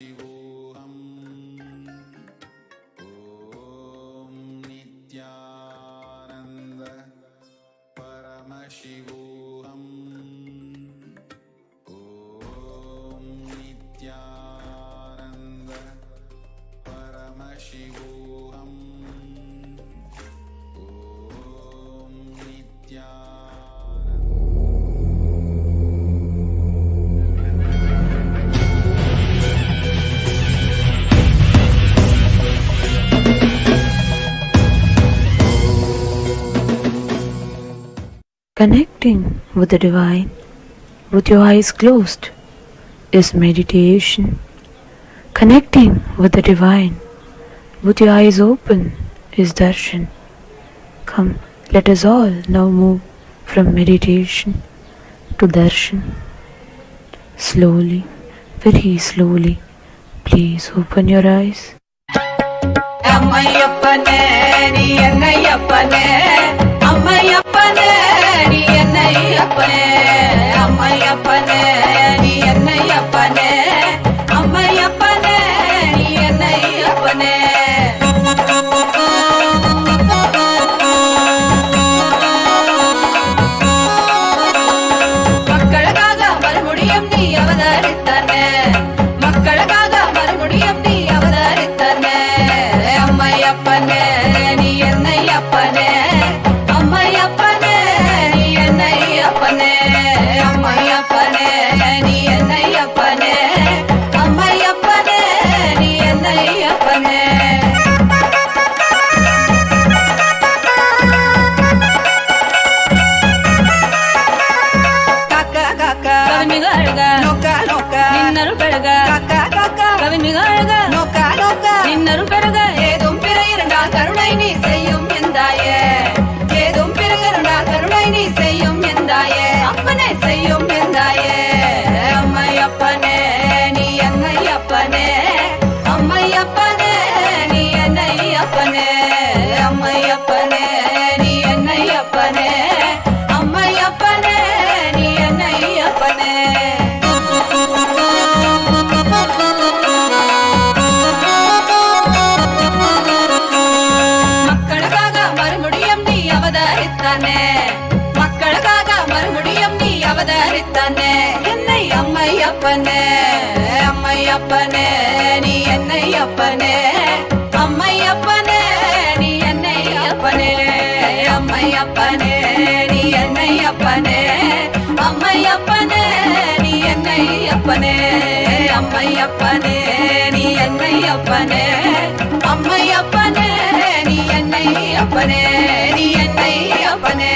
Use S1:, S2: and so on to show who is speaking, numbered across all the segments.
S1: Paramashivoham. Om Nithyananda Paramashivoham. Om Nithyananda Paramashivoham. Om Nithyananda.
S2: Connecting with the divine with your eyes closed is meditation. Connecting with the divine with your eyes open is darshan. Come, let us all now move from meditation to darshan. Slowly, very slowly, please open your eyes.
S3: Ammayappane ni ennayappane ammayappane ni ennayappane ammayappane ni ennayappane ammayappane ni ennayappane மக்களுக்காக மறுபடியும் நீ அவதரித்தானே மக்களுக்காக மறுபடியும் நீ அவதரித்தானே அம்மையப்பனே நீ என்னையப்பனே அம்மையப்பனே நீ என்னையப்பனே அம்மையப்பனே நீ என்னையப்பனே அம்மையப்பனே நீ என்னையப்பனே காக்கா காக்கா கவிமிகழ்க நோக்கா நோக்கா நின்னரு பெருக காக்கா காக்கா கவிமிகழ்க நோக்கா நோக்கா நின்னரு பெருக ஏதும் பிற இரண்டால் கருணை நீ செய்யும் எந்தாயே ஏதும் பிற இரண்டால் கருணை நீ செய்யும் எந்தாயே அப்பனே செய்யும் எந்தாயே அம்மையப்பனே நீ என்னையப்பனே அம்மையப்பனே நீ என்னையப்பனே அம்மையப்பனே நீ என்னையப்பனே அம்மையப்பனே நீ என்னையப்பனே மக்களுக்காக மறுபடியும் நீ அவதரித்தானே மக்களுக்காக மறுபடியும் நீ அவதரித்தானே என்னை அம்மையப்பனே அம்மையப்பனே நீ என்னையப்பனே அம்மையப்பனே நீ என்னையப்பனே அம்மையப்பனே நீ என்னையப்பனே அம்மையப்பனே நீ என்னையப்பனே அம்மையப்பனே நீ என்னையப்பனே அம்மையப்பனே நீ என்னையப்பனே நீ என்னையப்பனே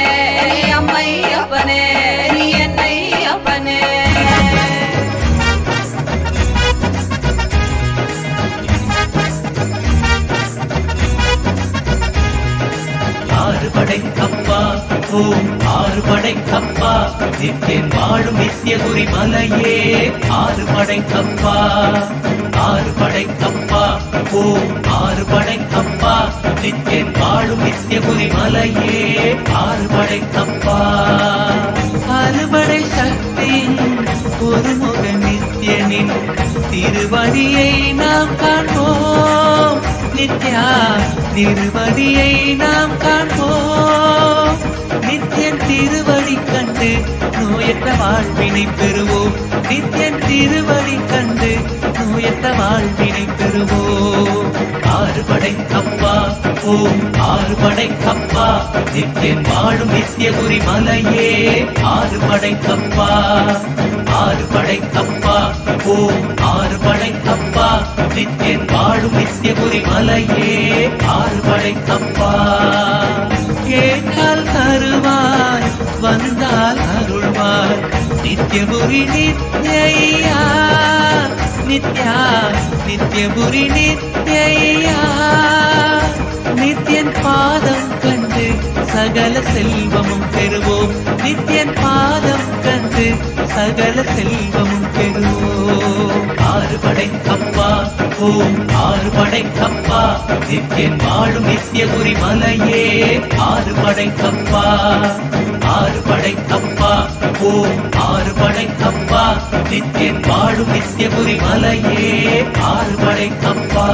S3: அம்மையப்பனே நீ என்னையப்பனே
S4: ஆறுபடை கப்பா ஓம் ஆறுபடை கப்பா நித்தியன் வாழும் நித்தியகுரி மலையே ஆறுபடை கப்பா ஆறுபடை கப்பா ஓம் ஆறுபடை கப்பா நித்தியன் வாழும் நித்தியகுரி மலையே ஆறுபடை கப்பா அறுபடை சக்தி ஒருமுக நித்தியனின் திருவடியை நாம் காண்போம் நித்யா திருவடியை நாம் காண்போம் நித்தியன் திருவடி கண்டு நோயற்ற வாழ்வினை பெறுவோம் நித்தியன் திருவடி கண்டு நோயற்ற வாழ்வினை பெறுவோம் ஆறுபடை கப்பா ஓம் ஆறுபடை கப்பா நித்தியன் வாழும் நித்தியகுரி மலையே ஆறுபடை கப்பா ஆறுபடை கப்பா ஓம் ஆறுபடை கப்பா நித்தியன் வாழும் நித்தியகுரி மலையே ஆறுபடை கப்பா கேட்டால் தருவாய் வந்தால் அருள்வாய் நித்தியபுரி நித்யா நித்யா நித்தியபுரி நித்யா நித்தியன் பாதம் கண்டு சகல செல்வமும் பெறுவோம் நித்தியன் பாதம் கண்டு சகல செல்வமும் பெறுவோம் ஆறுபடை கப்பா ஓம் ஆறுபடை கப்பா நித்தியன் வாழும் நித்தியபுரி மலையே ஆறுபடை கப்பா ஆறுபடை கப்பா ஓம் ஆறுபடை கப்பா நித்தியன் வாழும் நித்தியபுரி மலையே ஆறுபடை கப்பா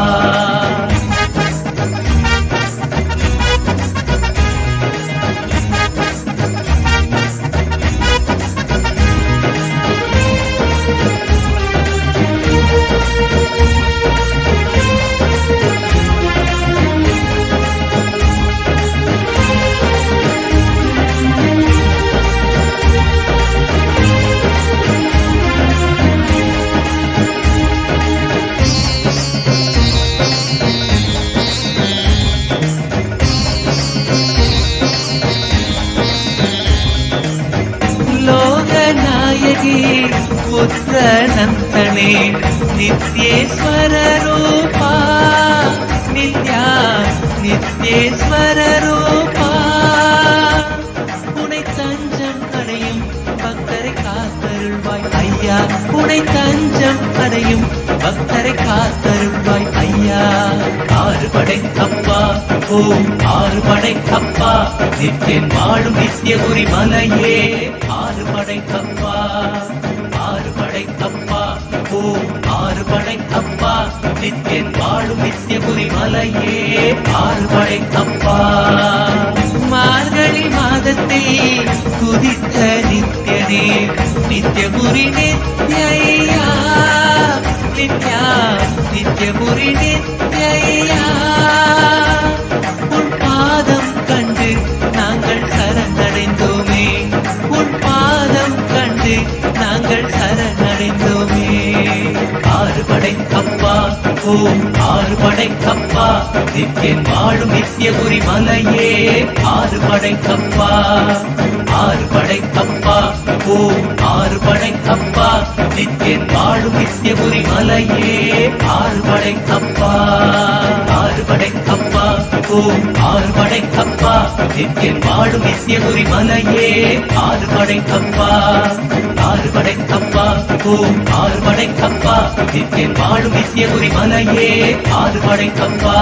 S4: புத்திர நந்தனே நித்யேஸ்வர ரூபா நித்யா நித்யேஸ்வர ரூபா உனை தஞ்சம் அடையும் பக்தரை காத்தருள்வாய் ஐயா உனை தஞ்சம் அடையும் பக்தரை காத்தருள்வாய் ஐயா ஆறுபடை கப்பா ஓம் ஆறுபடை கப்பா நித்தியன் வாழும் நித்தியபுரி மலையே ஆறுபடை கப்பா ஆறுபடை கப்பா ஓம் ஆறுபடை கப்பா நித்தியன் வாழும் நித்தியபுரி மலையே ஆறுபடை கப்பா மார்கழி மாதத்தில் குதித்த நித்யனே நித்யபுரி நித்யா நித்யா நித்யபுரி நித்யா உன் பாதம் கண்டு நாங்கள் சரணடைந்தோமே உன் பாதம் கண்டு நாங்கள் சரணடைந்தோமே ஆறுபடை கப்பா ஓம் ஆறுபடை கப்பா நித்தியன் வாழும் நித்தியபுரி மலையே ஆறுபடை கப்பா ஆறுபடை கப்பா ஓம் ஆறுபடை கப்பா நித்தியன் வாழும் நித்தியபுரி மலையே ஆறுபடை கப்பா ஆறுபடை கப்பா ஓம் ஆறுபடை கப்பா நித்தியன் வாழும் நித்தியபுரி மலையே ஆறுபடை கப்பா ஆறுபடை கப்பா ஓம் ஆறுபடை கப்பா நித்தியன் வாழும் நித்தியபுரி மலையே ஆறுபடை கப்பா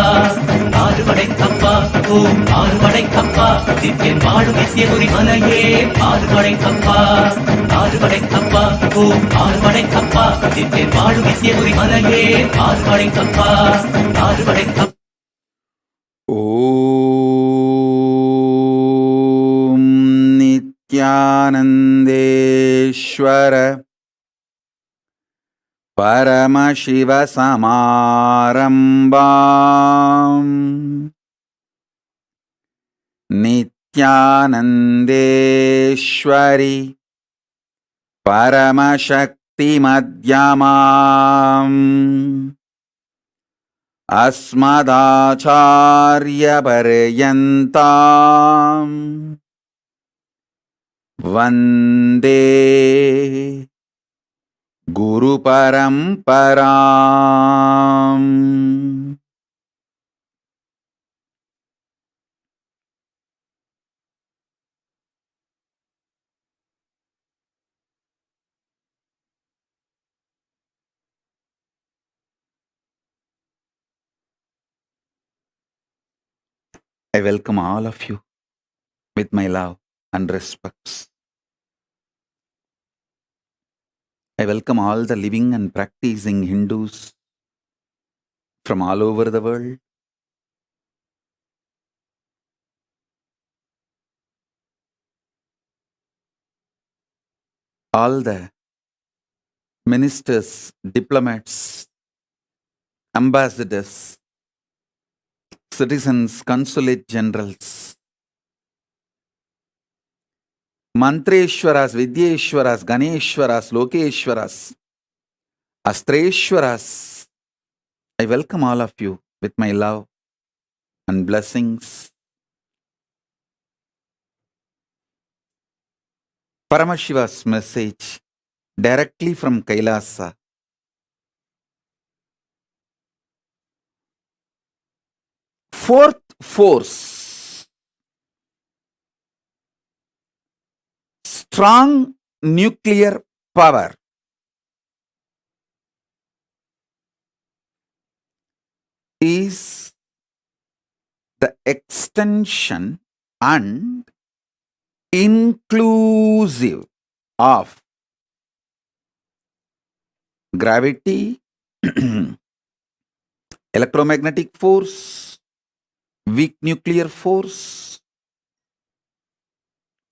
S4: ஆறுபடை கப்பா ஓம் ஆறுபடை கப்பா நித்தியன் வாழும் நித்தியபுரி மலையே ஆறுபடை கப்பா ஆறுபடை கப்பா ஓம் ஆறுபடை கப்பா நித்தியன் வாழும் நித்தியபுரி மலையே ஆறுபடை கப்பா ஆறுபடை கப்பா
S1: ஓம் நித்யானந்தேஸ்வர பரமசிவ சமாரம்பாம் நித்யானந்தேஸ்வரி பரமசக்தி மத்யமாம் அஸ்மதாச்சார்ய பர்யந்தாம் வந்தே குரு பரம்பராம். I welcome all of you with my love and respects. I welcome all the living and practicing Hindus from all over the world. All the ministers, diplomats, ambassadors, citizens, consulate generals, Mantreshwaras, Vidyeshwaras, Ganeshwaras, Lokeshwaras, Astreshwaras. I welcome all of you with my love and blessings. Paramashiva's message directly from Kailasa. Fourth force, strong nuclear power. is the extension and inclusive of gravity, electromagnetic force, weak nuclear force,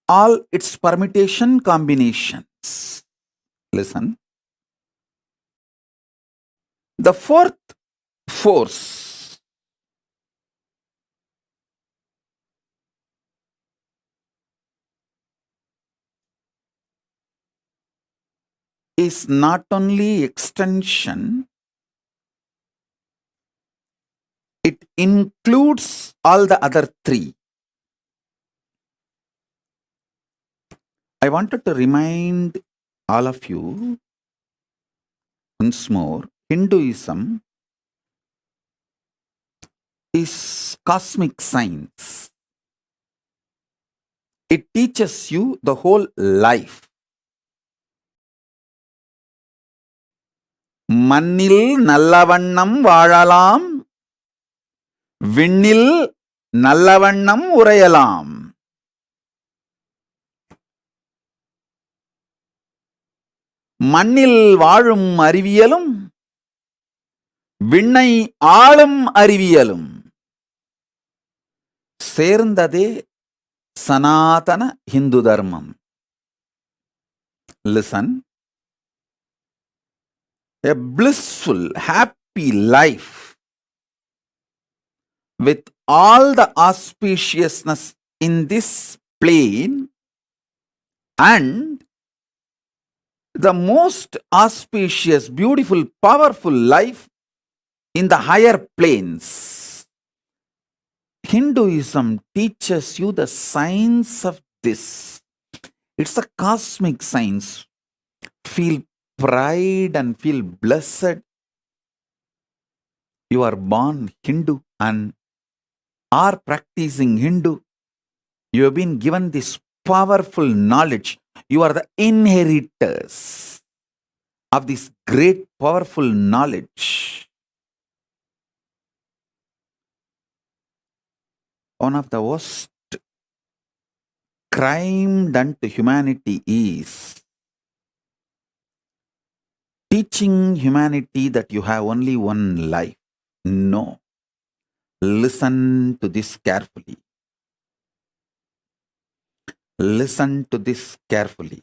S1: all its permutation combinations. Listen. The fourth force is not only extension, it includes all the other three. I wanted to remind all of you once more, Hinduism is cosmic science. It teaches you the whole life. மண்ணில் நல்லவண்ணம் வாழலாம், விண்ணில் நல்லவண்ணம் உறையலாம். மண்ணில் வாழும் அறிவியலும் விண்ணை ஆளும் அறிவியலும் சேர்ந்ததே சனாதன Hindu தர்மம். Listen. A blissful, happy life with all the auspiciousness in this plane and the most auspicious, beautiful, powerful life in the higher planes. Hinduism teaches you the science of this. It's a cosmic science. Feel pride and feel blessed. You are born Hindu and are practicing Hindu. You have been given this powerful knowledge. You are the inheritors of this great powerful knowledge. One of the worst crime done to humanity is teaching humanity that you have only one life. No. Listen to this carefully. Listen to this carefully.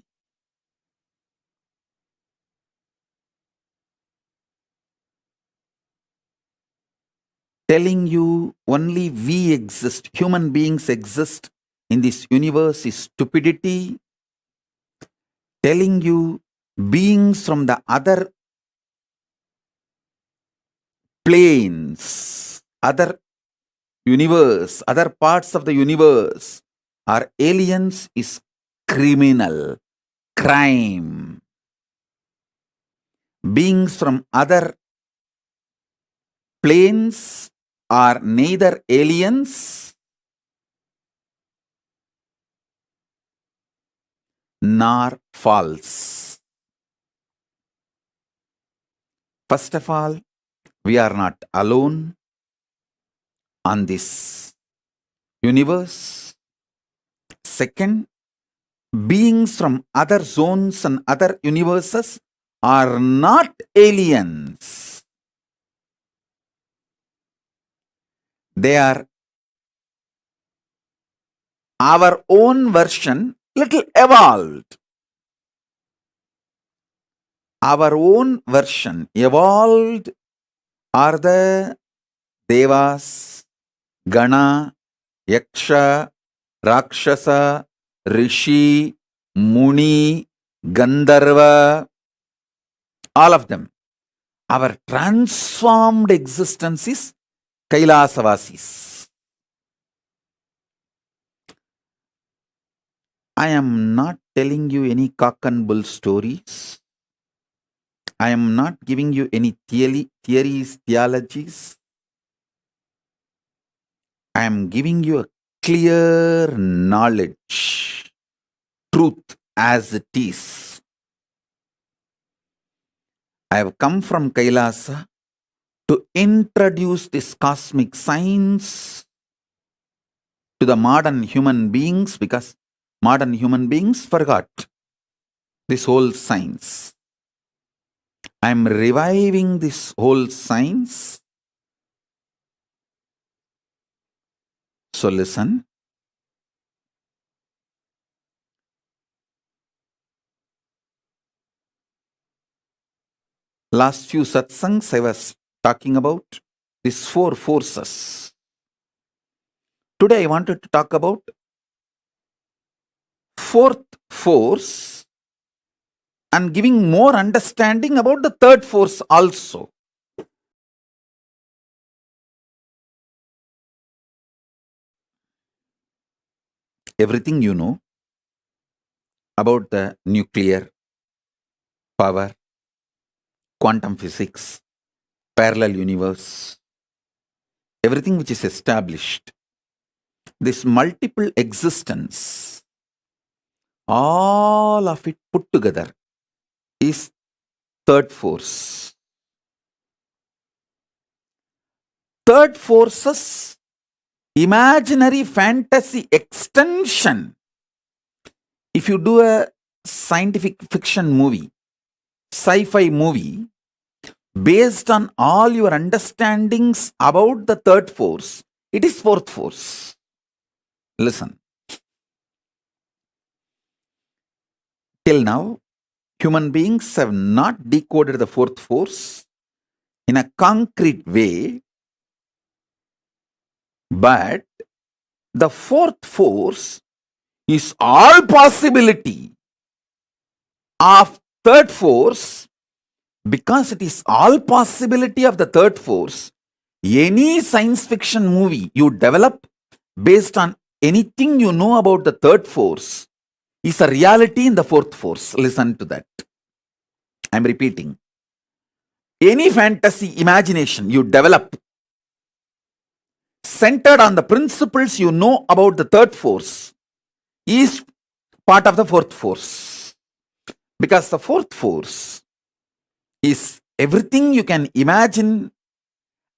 S1: Telling you only we exist, human beings exist in this universe is stupidity. Telling you beings from the other planes, other universe, other parts of the universe are aliens is criminal, crime. Beings from other planes are neither aliens nor false. First of all, we are not alone on this universe. Second, beings from other zones and other universes are not aliens. They are our own version, little evolved. Our own version, evolved, are the Devas, Gana, Yaksha, Rakshasa, Rishi, Muni, Gandharva, all of them. Our transformed existence is Kailasavasis. I am not telling you any cock and bull stories. I am not giving you any theories, theologies. I am giving you a clear knowledge, truth as it is. I have come from Kailasa to introduce this cosmic science to the modern human beings, because modern human beings forgot this whole science. I'm reviving this whole science. So listen. Last few satsangs I was talking about these four forces. Today I wanted to talk about fourth force and giving more understanding about the third force also. Everything you know about the nuclear power, quantum physics, parallel universe, everything which is established, this multiple existence, all of it put together is third force. Third force's imaginary fantasy extension. If you do a scientific fiction movie, sci-fi movie, based on all your understandings about the third force, it is fourth force. Listen. Till now, human beings have not decoded the fourth force in a concrete way, but the fourth force is all possibility of third force. Because it is all possibility of the third force, any science fiction movie you develop based on anything you know about the third force is a reality in the fourth force. Listen to that. I'm repeating. Any fantasy imagination you develop centered on the principles you know about the third force is part of the fourth force. Because the fourth force is everything you can imagine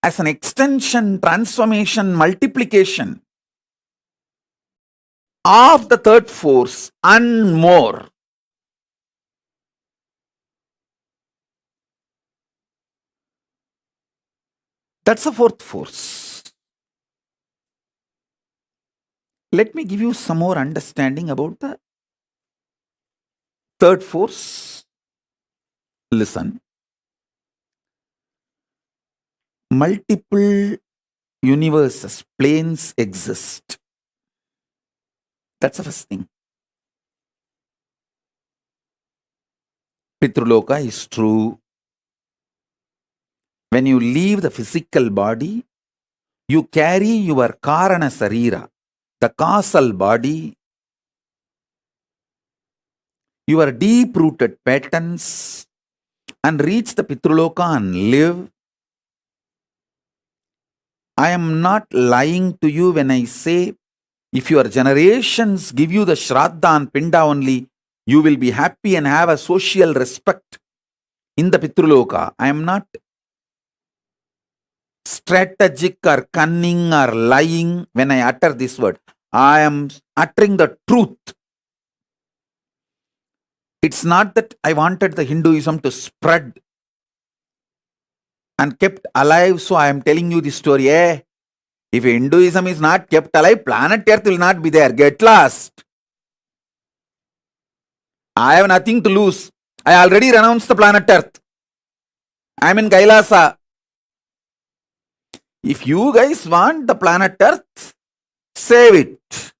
S1: as an extension, transformation, multiplication of the third force and more. That's the fourth force. Let me give you some more understanding about the third force. Listen. Multiple universes, planes exist. That's the first thing. Pitruloka is true. When you leave the physical body, you carry your Karana Sarira, the causal body, your deep-rooted patterns, and reach the Pitruloka and live. I am not lying to you when I say, if your generations give you the Shraddha and Pinda only, you will be happy and have a social respect in the Pitruloka. I am not strategic or cunning or lying when I utter this word. I am uttering the truth. It's not that I wanted the Hinduism to spread and kept alive, so I am telling you this story. If Hinduism is not kept alive, planet Earth will not be there. Get lost. I have nothing to lose. I already renounced the planet Earth. I am in Kailasa. If you guys want the planet Earth, save it.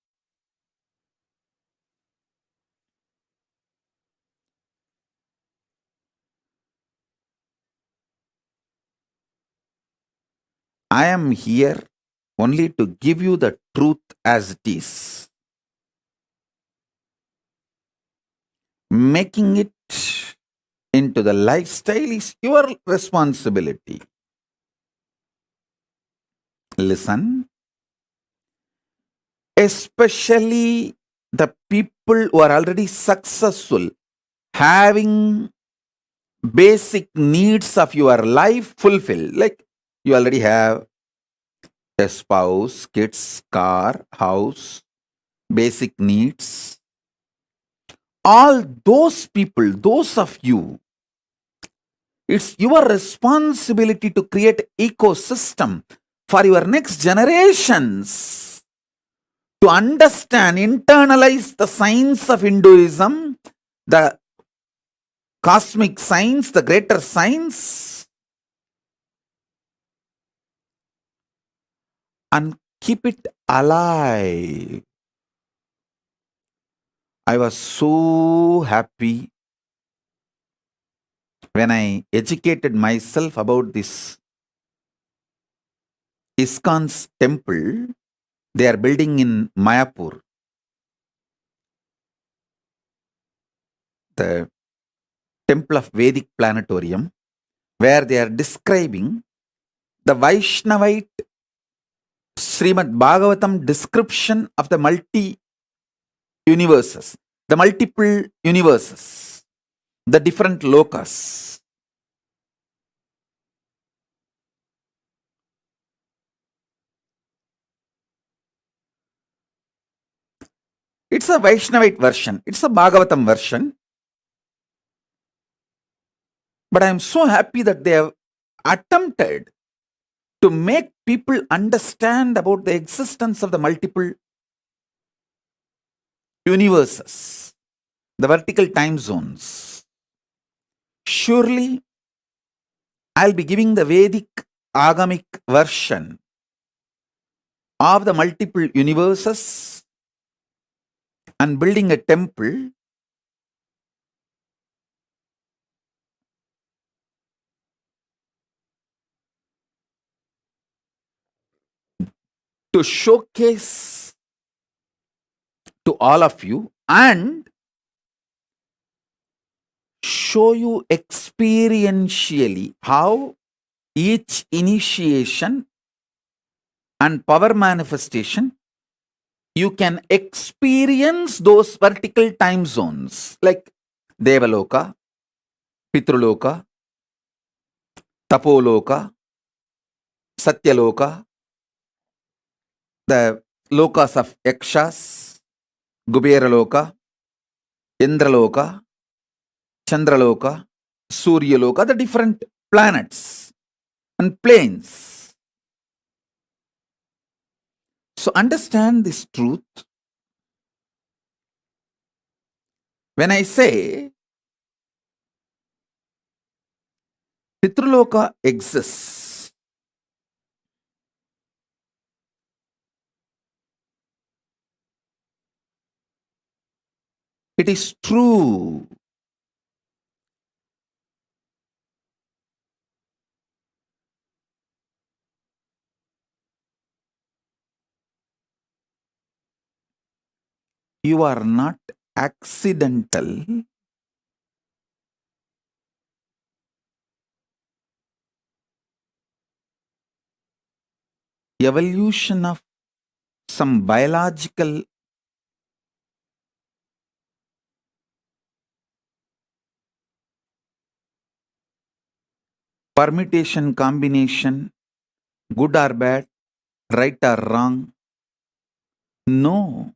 S1: I am here only to give you the truth as it is. Making it into the lifestyle is your responsibility. Listen. Especially the people who are already successful, having basic needs of your life fulfilled, like You already have a spouse, kids, car, house, basic needs. All those people, those of you, it's your responsibility to create ecosystem for your next generations to understand, internalize the science of Hinduism, the cosmic science, the greater science, and keep it alive. I was so happy when I educated myself about this ISKCON's temple they are building in Mayapur. The temple of Vedic Planetarium, where they are describing the Vaishnavite Srimad Bhagavatam description of the multi-universes, the multiple universes, the different lokas. It's a Vaishnavite version. It's a Bhagavatam version. But I am so happy that they have attempted to make people understand about the existence of the multiple universes, the vertical time zones. Surely, I'll be giving the Vedic Agamic version of the multiple universes and building a temple to showcase to all of you and show you experientially how each initiation and power manifestation you can experience those vertical time zones like Devaloka, Pitruloka, Tapoloka, Satyaloka, the lokas of Yakshas, Kuberaloka, Indraloka, Chandraloka, Suryaloka, the different planets and planes. So understand this truth. When I say Pitruloka exists, it is true. You are not accidental. Evolution of some biological permutation, combination, good or bad, right or wrong. No.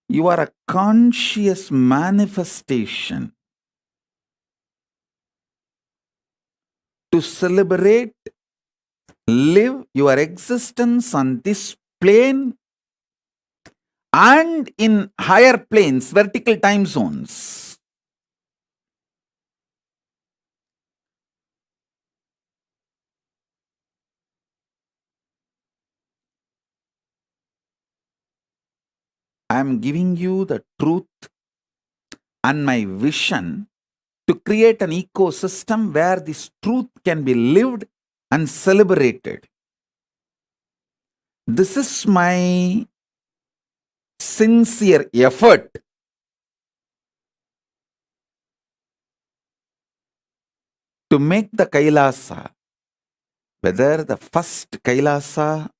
S1: You are a conscious manifestation to celebrate, live your existence on this plane and in higher planes, vertical time zones. I am giving you the truth and my vision to create an ecosystem where this truth can be lived and celebrated. This is my sincere effort to make the Kailasa, whether the first Kailasa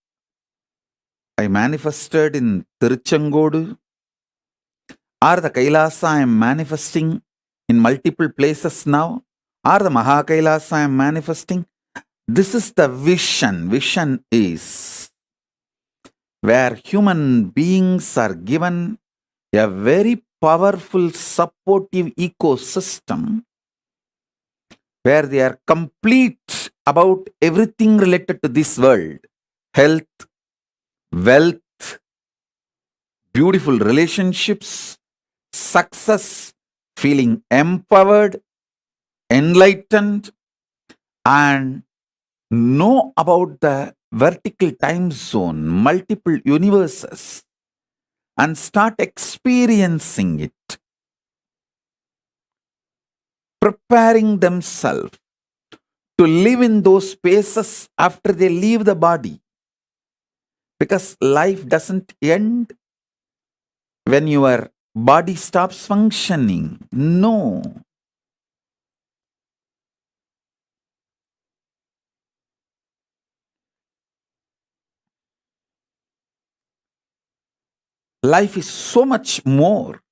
S1: I manifested in Tiruchengodu or the Kailasa I am manifesting in multiple places now, or the Mahakailasa I am manifesting, This is the vision. Vision is where human beings are given a very powerful supportive ecosystem where they are complete about everything related to this world: health, wealth, beautiful relationships, success, feeling empowered, enlightened, and know about the vertical time zone, multiple universes, and start experiencing it, preparing themselves to live in those spaces after they leave the body. Because life doesn't end when your body stops functioning. No. Life is so much more.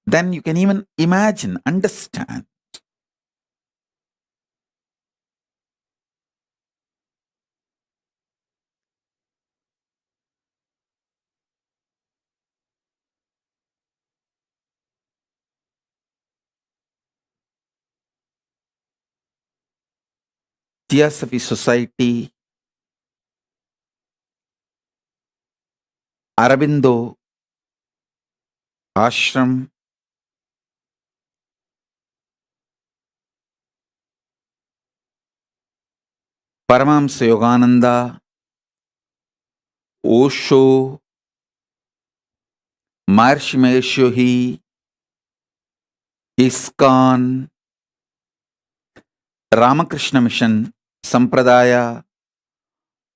S1: Than you can even imagine, understand. Theosophy Society, Arabindo Ashram, Paramahamsa Yogananda, Osho, Maharshi Mahesh Yogi, ISKCON, Ramakrishna Mission, Sampradaya,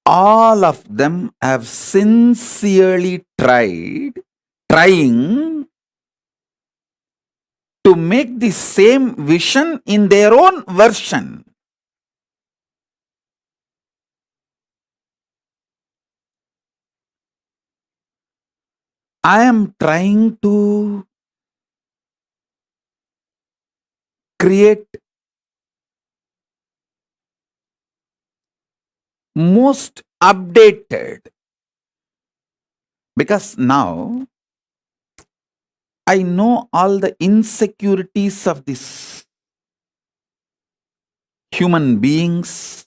S1: all of them have sincerely trying to make the same vision in their own version. I am trying to create most updated, because now I know all the insecurities of these human beings,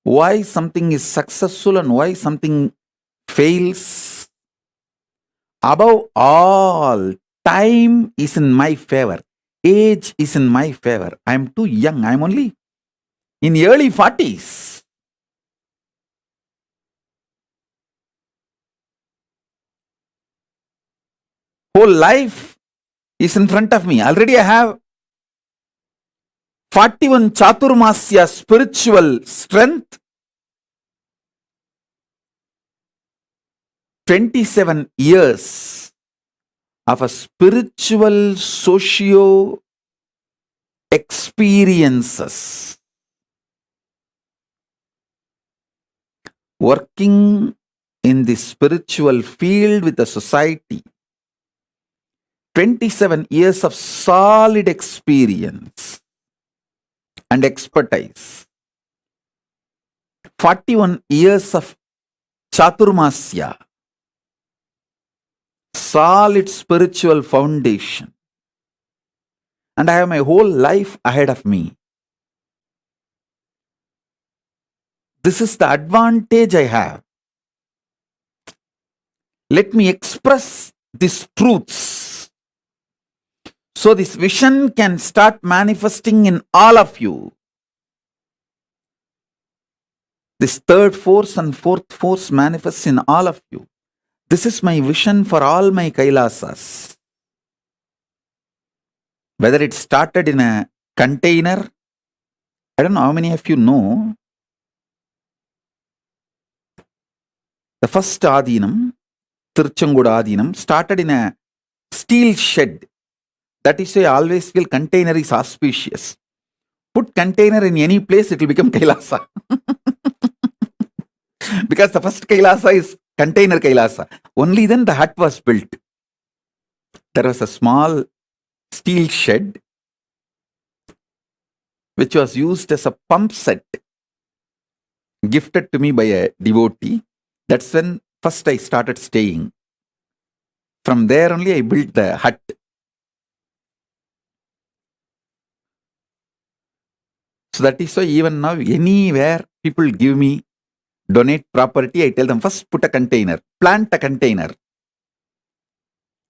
S1: why something is successful and why something fails. Above all, time is in my favor. Age is in my favor. I am too young. I am only in early 40s. Whole life is in front of me. Already I have 41 Chaturmasya spiritual strength, 27 years of a spiritual socio experiences, working in the spiritual field with the society, 27 years of solid experience and expertise, 41 years of Chaturmasya, solid spiritual foundation, and I have my whole life ahead of me. This is the advantage I have. Let me express these truths so this vision can start manifesting in all of you. This third force and fourth force manifests in all of you. This is my vision for all my Kailasas. Whether it started in a container, I don't know how many of you know, the first Adinam, Tiruchengoda Adinam, started in a steel shed. That is why I always feel container is auspicious. Put container in any place, it will become Kailasa. Because the first Kailasa is container Kailasa. Only then the hut was built. There was a small steel shed which was used as a pump set gifted to me by a devotee. That's when first I started staying. From there only I built the hut. So that is why even now, anywhere people give me, donate property, I tell them first put a container, plant a container,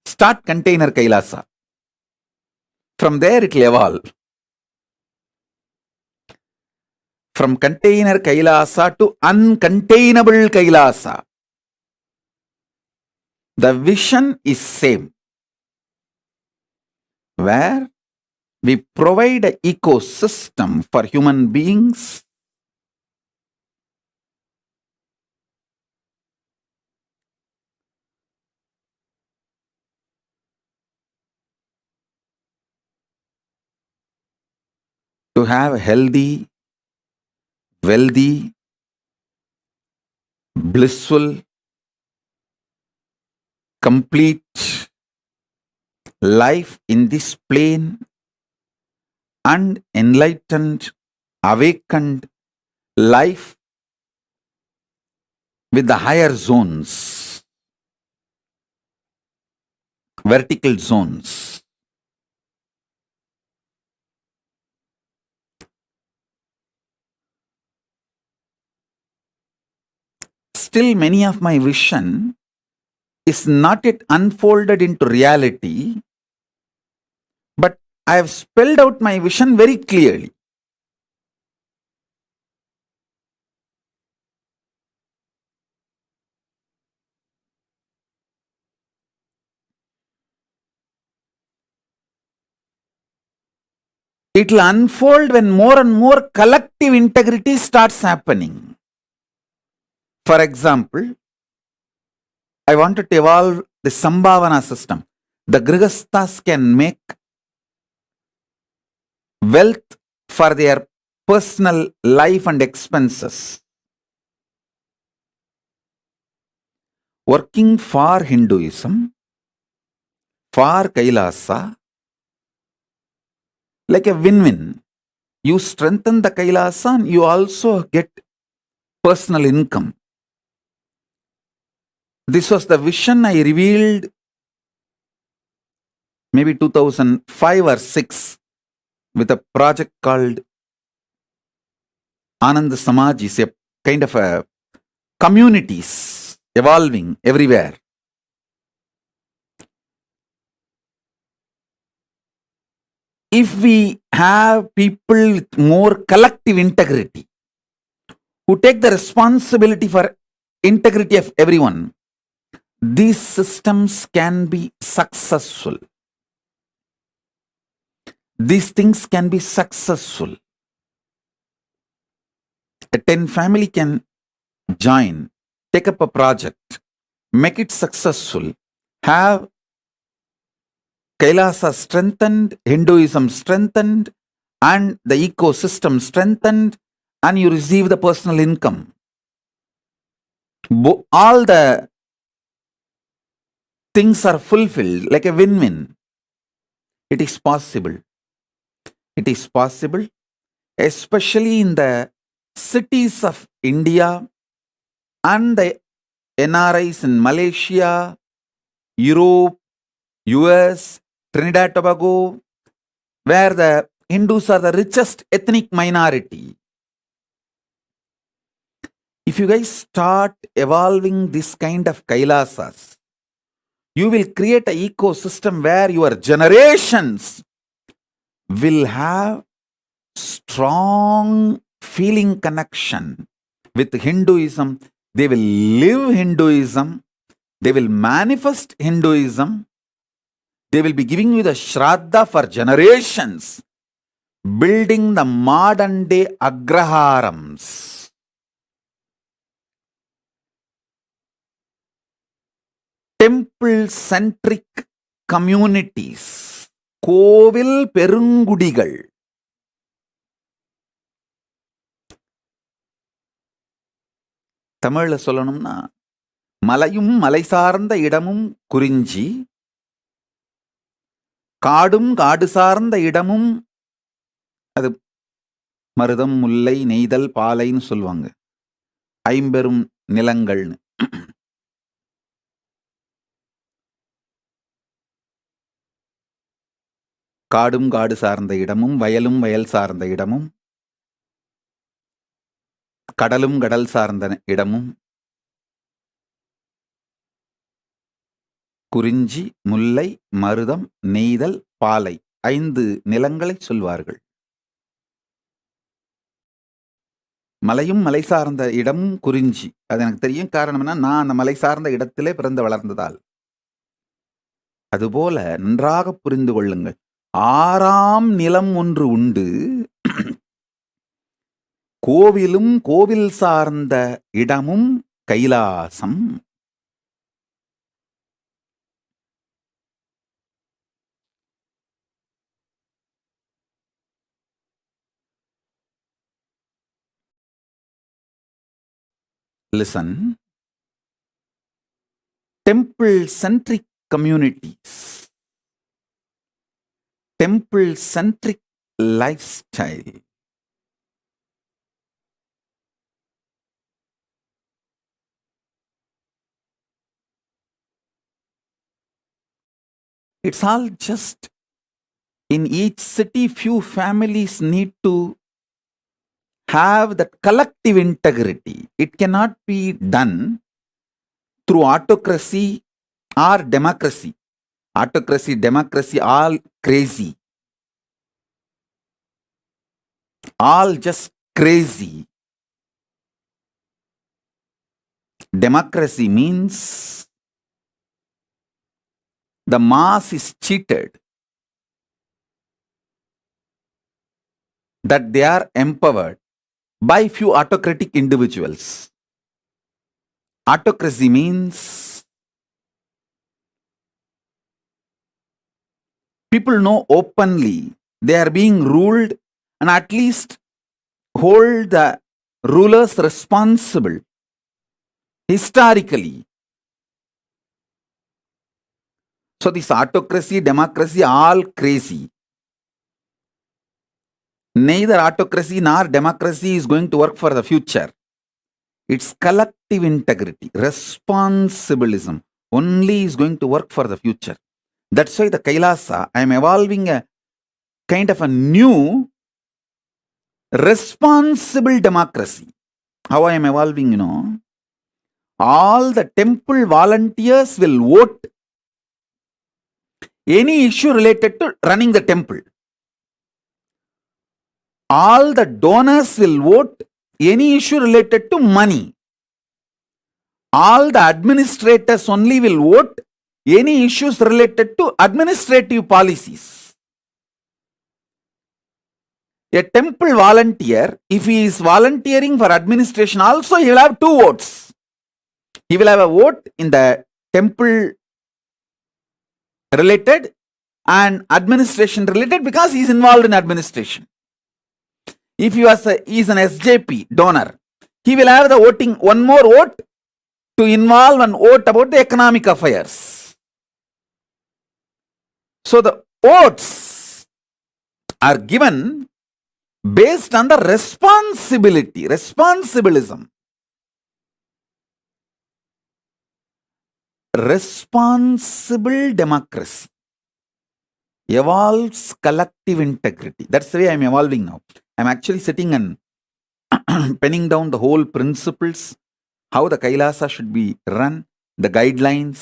S1: start container Kailasa. From there it will evolve. From container Kailasa to uncontainable Kailasa. The vision is same. Where we provide an ecosystem for human beings to have a healthy, wealthy, blissful, complete life in this plane and enlightened, awakened life with the higher zones, vertical zones. Still, many of my vision is not yet unfolded into reality, but I have spelled out my vision very clearly. It will unfold when more and more collective integrity starts happening. For example, I wanted to evolve the Sambhavana system. The Grihasthas can make wealth for their personal life and expenses. Working for Hinduism, for Kailasa, like a win-win. You strengthen the Kailasa and you also get personal income. This was the vision I revealed maybe 2005 or 6 with a project called Anand Samaj. Is a kind of a communities evolving everywhere. If we have people with more collective integrity, who take the responsibility for integrity of everyone, these systems can be successful. These things can be successful. A 10 family can join, take up a project, make it successful, have Kailasa strengthened, Hinduism strengthened, and the ecosystem strengthened, and you receive the personal income. All the things are fulfilled like a win-win. It is possible. It is possible, especially in the cities of India and the NRIs in Malaysia, Europe, US, Trinidad, Tobago, where the Hindus are the richest ethnic minority. If you guys start evolving this kind of Kailasas, you will create an ecosystem where your generations will have strong feeling connection with Hinduism. They will live Hinduism. They will manifest Hinduism. They will be giving you the Shraddha for generations, building the modern day agraharams. Temple-centric communities. கோவில் பெருங்குடிகள். தமிழ்ல சொல்லணும்னா, மலையும் மலை சார்ந்த இடமும் குறிஞ்சி, காடும் காடு சார்ந்த இடமும், அது மருதம், முல்லை, நெய்தல், பாலைன்னு சொல்லுவாங்க. ஐம்பெரும் நிலங்கள்னு. காடும் காடு சார்ந்த இடமும், வயலும் வயல் சார்ந்த இடமும், கடலும் கடல் சார்ந்த இடமும், குறிஞ்சி, முல்லை, மருதம், நெய்தல், பாலை 5 நிலங்களை சொல்வார்கள். மலையும் மலை சார்ந்த இடமும் குறிஞ்சி. அது எனக்கு தெரியும். காரணம் என்ன, நான் அந்த மலை சார்ந்த இடத்திலே பிறந்து வளர்ந்ததால். அதுபோல நன்றாக புரிந்து கொள்ளுங்கள். 6ஆம் நிலம் ஒன்று உண்டு. கோவிலும் கோவில் சார்ந்த இடமும் Kailasam. Listen. Temple-centric communities, temple-centric lifestyle, it's all just in each city few families need to have that collective integrity. It cannot be done through autocracy or democracy. Autocracy, democracy, all crazy. All just crazy. Democracy means the mass is cheated, that they are empowered by few autocratic individuals. Autocracy means people know openly they are being ruled and at least hold the rulers responsible historically. So this autocracy, democracy, all crazy. Neither autocracy nor democracy is going to work for the future. It's collective integrity, responsibilism only is going to work for the future. That's why the Kailasa, I am evolving a kind of a new responsible democracy. How I am evolving, all the temple volunteers will vote any issue related to running the temple. All the donors will vote any issue related to money. All the administrators only will vote any issues related to administrative policies. A temple volunteer, if he is volunteering for administration also, he will have 2 votes. He will have a vote in the temple related and administration related because he is involved in administration. If he is an SJP donor, he will have the voting, one more vote to involve and vote about the economic affairs. So the votes are given based on the responsibility, responsibilism. Responsible democracy evolves collective integrity. That's the way I'm evolving now. I'm actually sitting and penning down the whole principles, how the Kailasa should be run, the guidelines.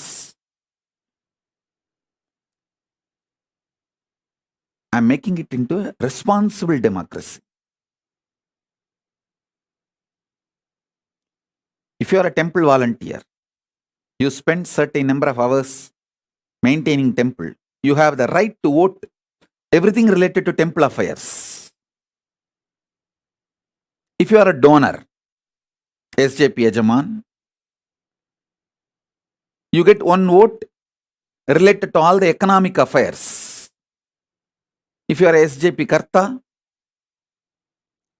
S1: I'm making it into a responsible democracy. If you are a temple volunteer, you spend certain number of hours maintaining temple, you have the right to vote everything related to temple affairs. If you are a donor, SJP Yajaman, you get 1 vote related to all the economic affairs. If you are a SJP Karta,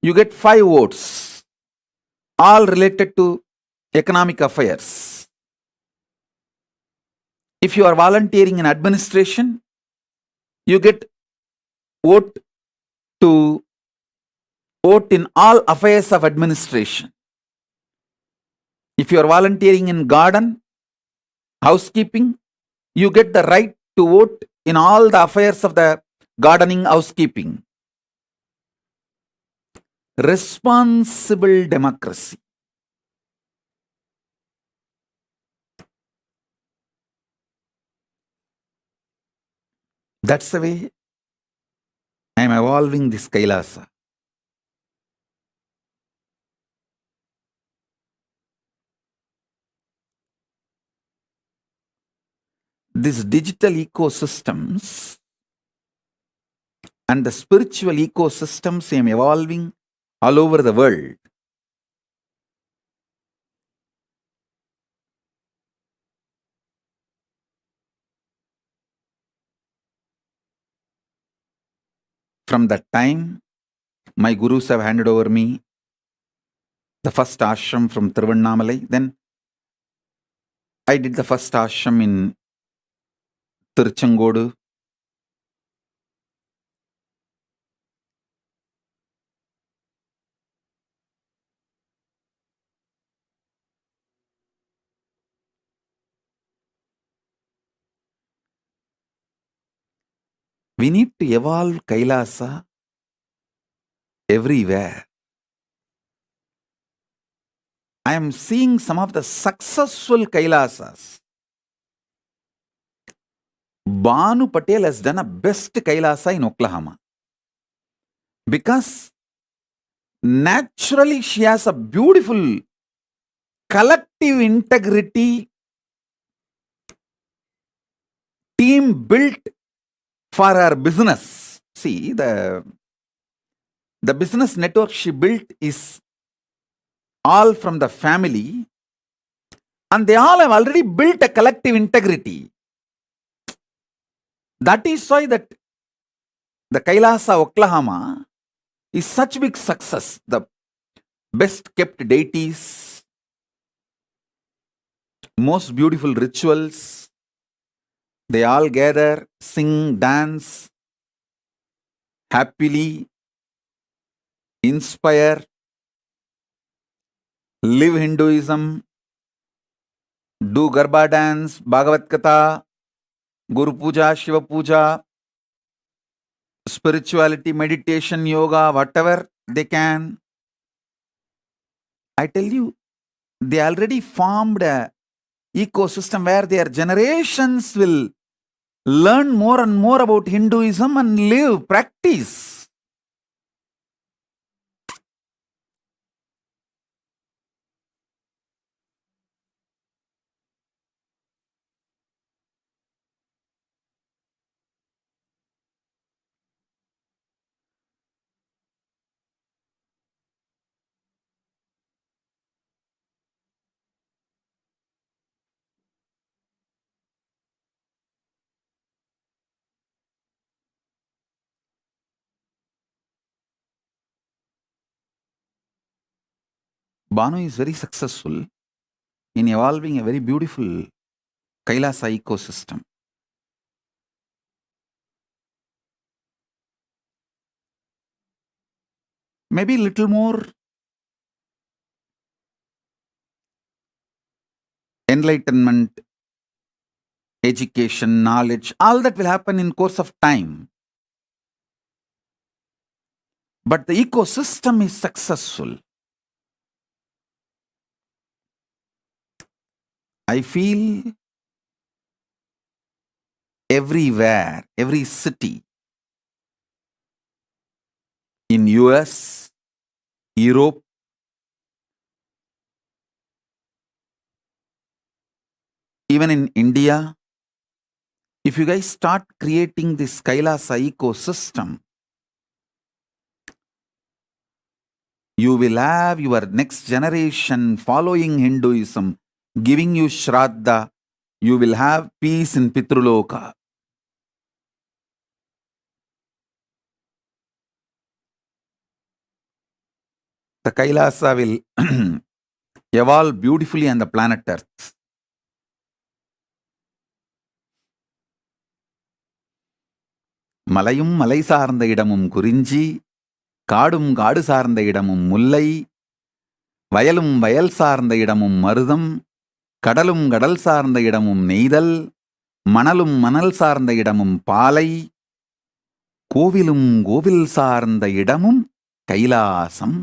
S1: you get 5 votes, all related to economic affairs. If you are volunteering in administration, You get vote to vote in all affairs of administration. If you are volunteering in garden, housekeeping, you get the right to vote in all the affairs of the gardening, housekeeping. Responsible democracy. That's the way I am evolving this Kailasa. These digital ecosystems and the spiritual ecosystems I am evolving all over the world. From that time, my gurus have handed over me the first ashram from Tiruvannamalai. Then I did the first ashram in Tiruchengodu. We need to evolve Kailasa everywhere. I am seeing some of the successful Kailasas. Banu Patel has done a best Kailasa in Oklahoma. Because naturally she has a beautiful collective integrity team built for her business. See, the business network she built is all from the family, and they all have already built a collective integrity. That is why that the Kailasa, Oklahoma is such big success. The best kept deities, most beautiful rituals. They all gather, sing, dance, happily, inspire, live Hinduism, do Garba dance, Bhagavad Gita, Guru Puja, Shiva Puja, spirituality, meditation, yoga, whatever they can. I tell you, they already formed a ecosystem where their generations will learn more and more about Hinduism and live, practice. Banu is very successful in evolving a very beautiful Kailasa ecosystem. Maybe little more enlightenment, education, knowledge, all that will happen in course of time. But the ecosystem is successful. I feel everywhere, every city, in US, Europe, even in India, if you guys start creating this Kailasa ecosystem, you will have your next generation following Hinduism, giving you Shraddha. You will have peace in Pitruloka. The Kailasa will evolve beautifully on the planet Earth. மலையும் மலை சார்ந்த இடமும் குறிஞ்சி, காடும் காடு சார்ந்த இடமும் முல்லை, வயலும் வயல் சார்ந்த இடமும் மருதம், கடலும் கடல் சார்ந்த இடமும் நெய்தல், மணலும் மணல் சார்ந்த இடமும் பாலை, கோவிலும் கோவில் சார்ந்த இடமும் Kailasam.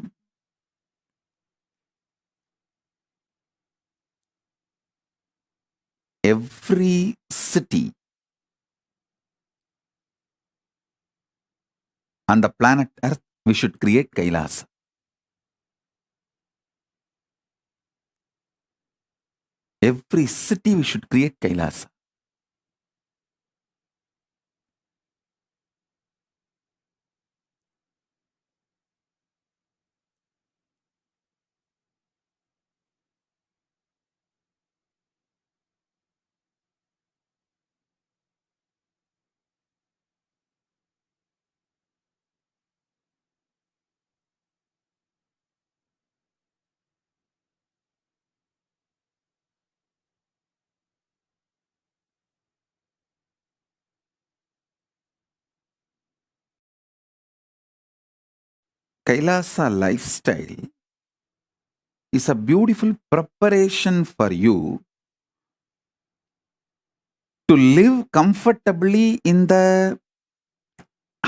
S1: Every city on the planet Earth, we should create Kailasa. Every city we should create Kailasa. Kailasa lifestyle is a beautiful preparation for you to live comfortably in the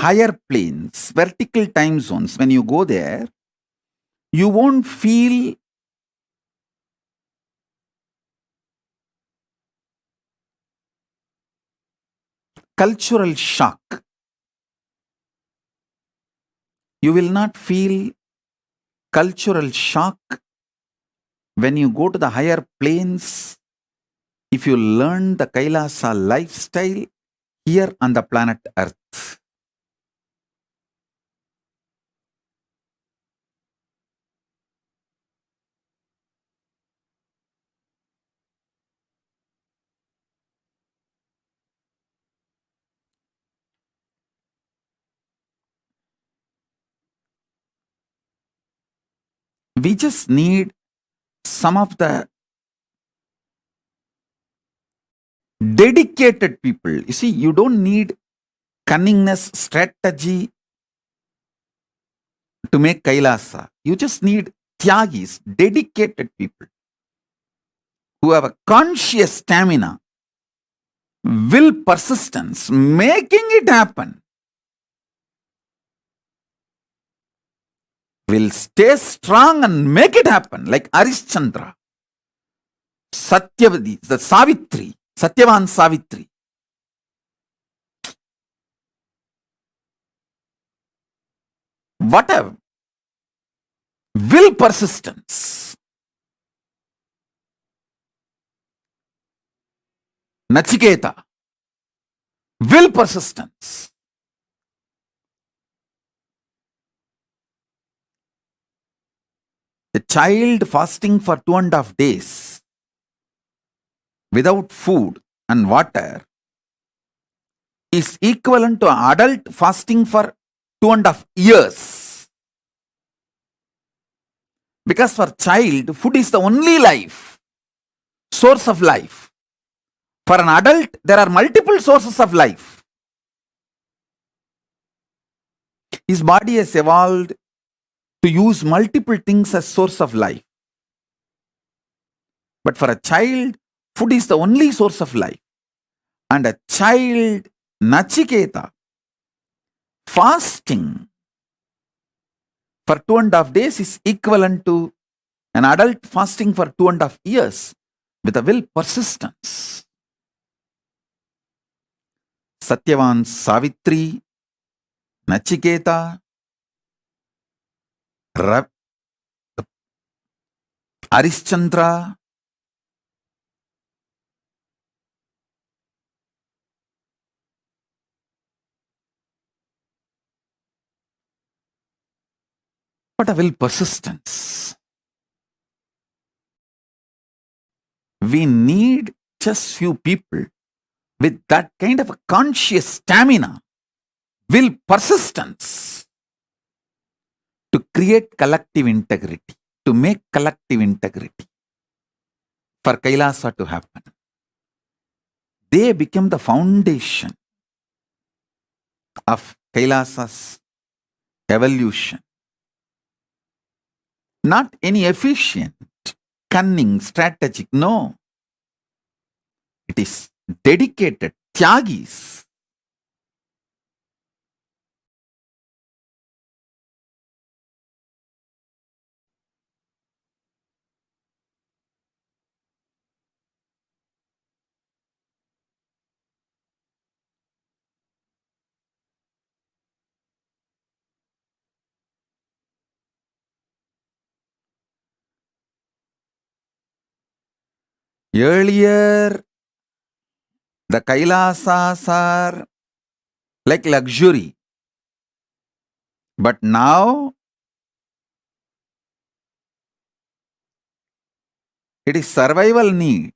S1: higher planes, vertical time zones. When you go there, you won't feel cultural shock. You will not feel cultural shock when you go to the higher planes if you learn the Kailasa lifestyle here on the planet Earth. We just need some of the dedicated people. You see, you don't need cunningness, strategy to make Kailasa. You just need Tyagis, dedicated people who have a conscious stamina, will, persistence, making it happen. Will stay strong and make it happen, like Arishchandra, Satyavadi, the Savitri, Satyavan Savitri. Whatever. Will, persistence. Nachiketa. Will, persistence. A child fasting for 2.5 days without food and water is equivalent to an adult fasting for 2.5 years. Because for child, food is the only life, source of life. For an adult, there are multiple sources of life. His body has evolved to use multiple things as source of life. But for a child, food is the only source of life. And a child, Nachiketa, fasting for 2.5 days is equivalent to an adult fasting for 2.5 years with a will, persistence. Satyavan Savitri, Nachiketa, Arishchandra, what a will, persistence. We need just few people with that kind of a conscious stamina, will, persistence to create collective integrity, to make collective integrity for Kailasa to happen. They become the foundation of Kailasa's evolution. Not any efficient, cunning, strategic, no. It is dedicated, tyagis. Earlier, the Kailasas are like luxury. But now, it is survival need.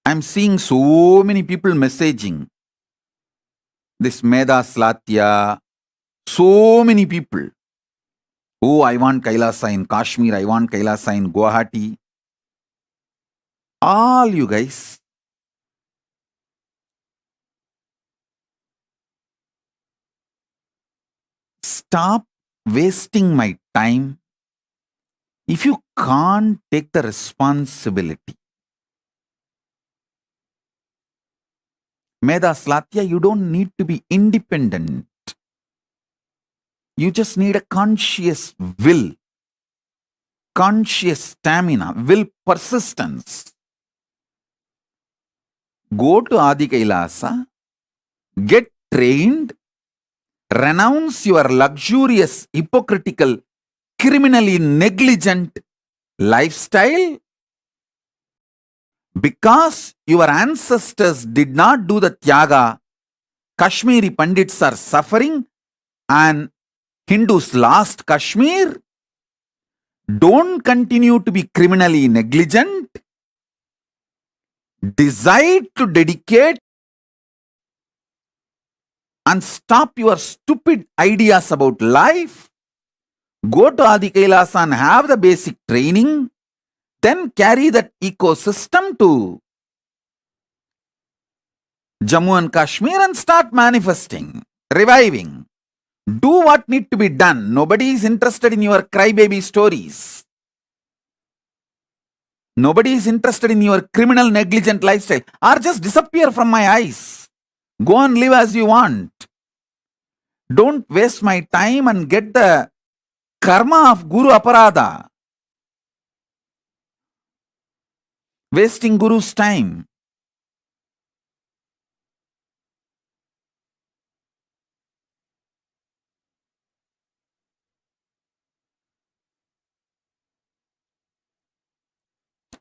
S1: I'm seeing so many people messaging this Meda Slatya. So many people. Oh, I want Kailasa in Kashmir. I want Kailasa in Guwahati. All you guys. Stop wasting my time if you can't take the responsibility. Meda Slatya, you don't need to be independent. You just need a conscious will, conscious stamina, will persistence. Go to Adi Kailasa, get trained, renounce your luxurious, hypocritical, criminally negligent lifestyle. Because your ancestors did not do the tyaga, Kashmiri Pandits are suffering and Hindus lost Kashmir. Don't continue to be criminally negligent. Decide to dedicate and stop your stupid ideas about life. Go to Adi Kailasa and have the basic training. Then carry that ecosystem to Jammu and Kashmir and start manifesting, reviving. Do what need to be done. Nobody is interested in your crybaby stories. Nobody is interested in your criminal negligent lifestyle. Or just disappear from my eyes. Go and live as you want. Don't waste my time and get the karma of Guru Aparada. Wasting Guru's time.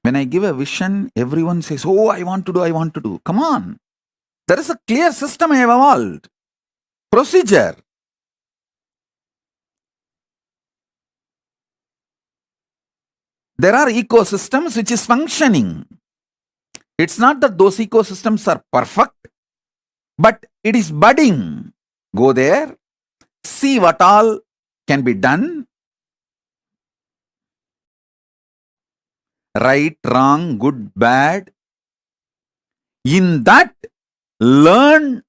S1: When I give a vision, everyone says, oh, I want to do, I want to do. Come on. There is a clear system I have evolved. Procedure. There are ecosystems which is functioning. It's not that those ecosystems are perfect, but it is budding. Go there, see what all can be done. Right, wrong, good, bad. In that, learn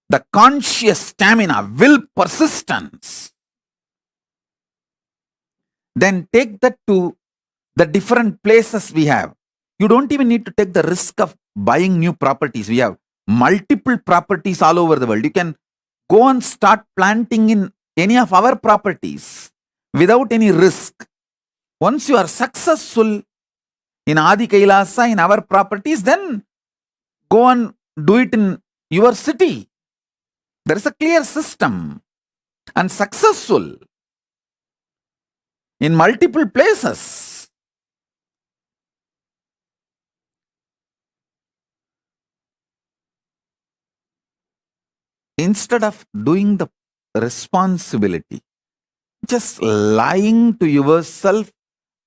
S1: the conscious stamina, will, persistence. Then take that to the different places we have. You don't even need to take the risk of buying new properties. We have multiple properties all over the world. You can go and start planting in any of our properties without any risk. Once you are successful in Adi Kailasa, in our properties, then go and do it in your city. There is a clear system and successful in multiple places. Instead of doing the responsibility, just lying to yourself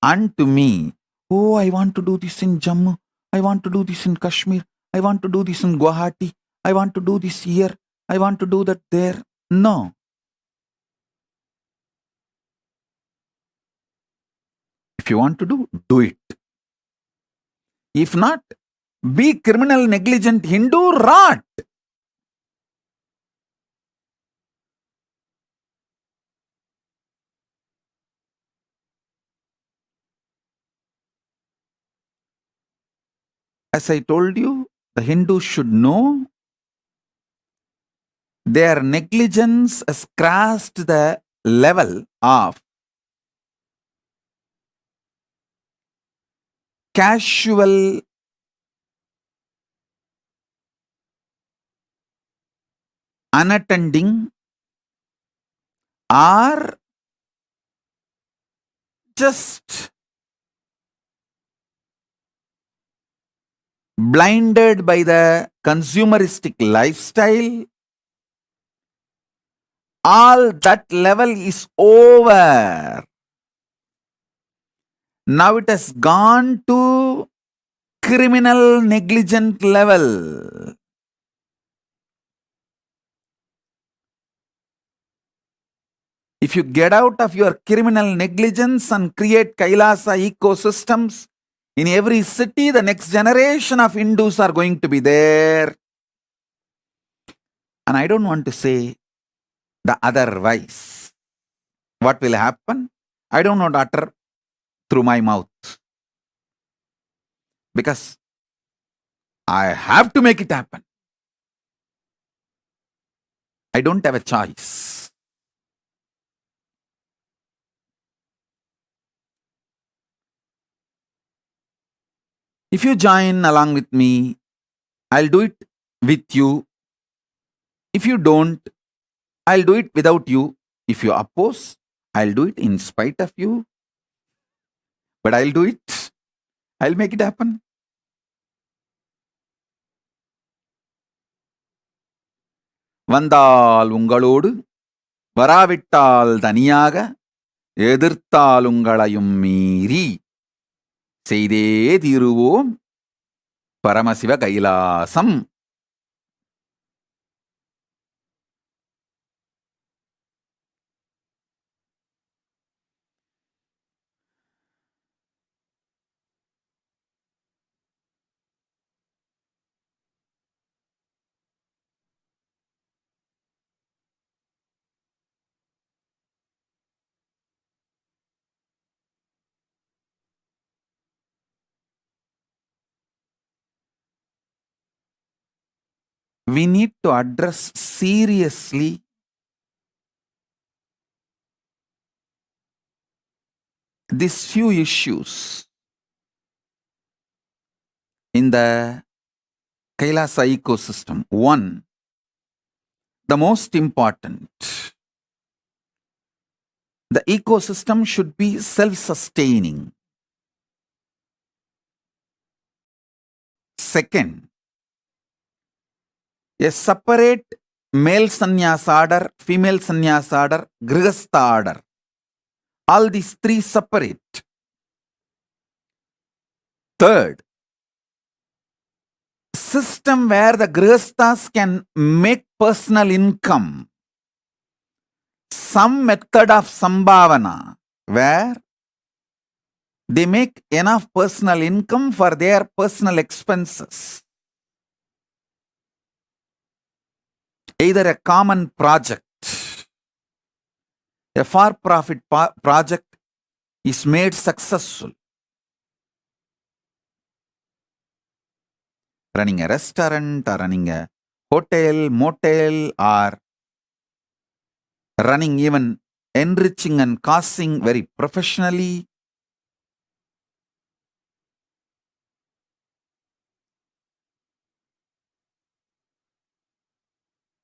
S1: and to me, oh, I want to do this in Jammu, I want to do this in Kashmir, I want to do this in Guwahati, I want to do this here, I want to do that there. No. If you want to do it. If not, be criminal, negligent Hindu, rot. As I told you, the Hindus should know their negligence has crossed the level of casual unattending or just blinded by the consumeristic lifestyle. All that level is over. Now it has gone to criminal negligent level. If you get out of your criminal negligence and create Kailasa ecosystems in every city, the next generation of Hindus are going to be there. And I don't want to say the otherwise. What will happen? I don't want to utter through my mouth. Because I have to make it happen. I don't have a choice. If you join along with me, I'll do it with you. If you don't, I'll do it without you. If you oppose, I'll do it in spite of you. But I'll do it. I'll make it happen. வந்தால் உங்களோடு வராவிட்டால் தனியாக எதிர்த்தால் உங்களையும் மீறி செய்தே தீருவோம் Paramasiva Kailasam. We need to address seriously these few issues in the Kailasa ecosystem. One, the most important, the ecosystem should be self-sustaining. Second, a separate male sannyas order, female sannyas order, grihastha order. All these three separate. Third, system where the grihasthas can make personal income. Some method of sambhavana where they make enough personal income for their personal expenses. Either a common project, a for-profit project is made successful. Running a restaurant or running a hotel, motel, or running even enriching and causing very professionally.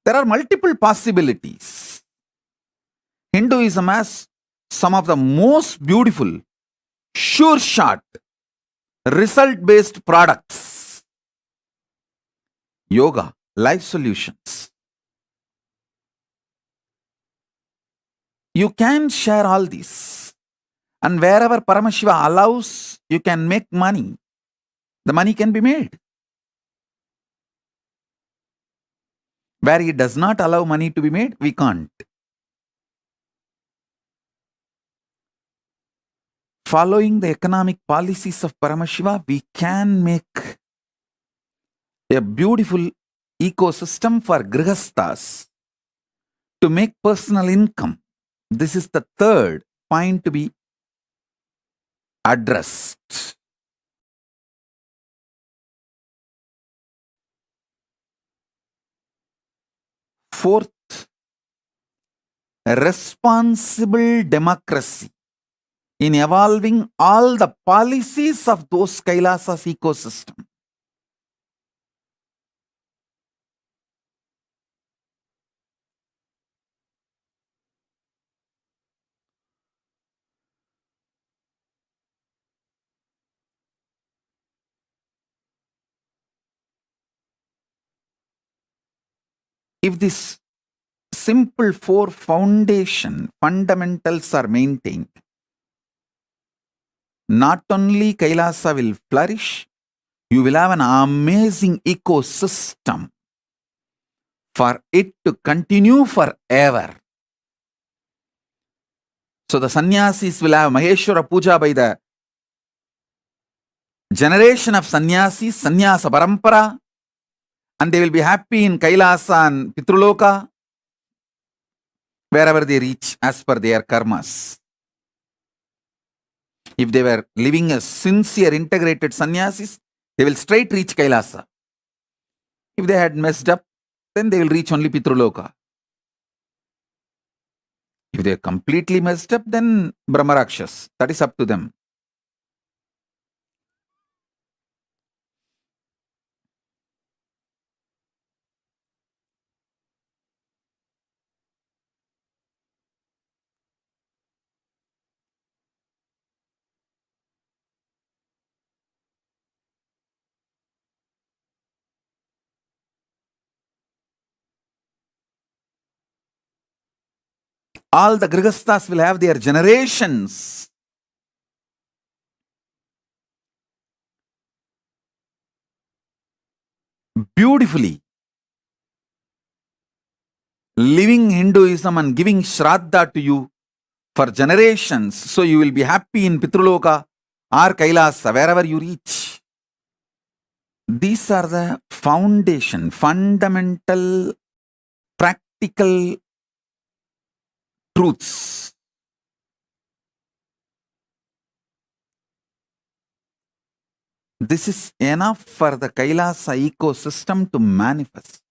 S1: There are multiple possibilities. Hinduism has some of the most beautiful, sure shot, result-based products. Yoga, life solutions. You can share all this. And wherever Paramashiva allows, you can make money. The money can be made. Where he does not allow money to be made, we can't. following the economic policies of Paramashiva, we can make a beautiful ecosystem for grihasthas to make personal income. This is the third point to be addressed. Fourth, responsible democracy in evolving all the policies of those Kailasas ecosystem. If this simple four fundamentals are maintained, not only Kailasa will flourish, you will have an amazing ecosystem for it to continue forever. So the sannyasis will have Maheshwara Puja by the generation of sannyasis, sannyasa parampara, and they will be happy in Kailasa and Pitruloka, wherever they reach as per their karmas. If they were living as sincere, integrated sannyasis, they will straight reach Kailasa. If they had messed up, then they will reach only Pitruloka. If they are completely messed up, then Brahmarakshas. That is up to them. All the grihasthas will have their generations. Beautifully living Hinduism and giving Shraddha to you for generations, so you will be happy in Pitruloka or Kailasa, wherever you reach. These are the foundation, fundamental, practical truths. This is enough for the Kailasa ecosystem to manifest.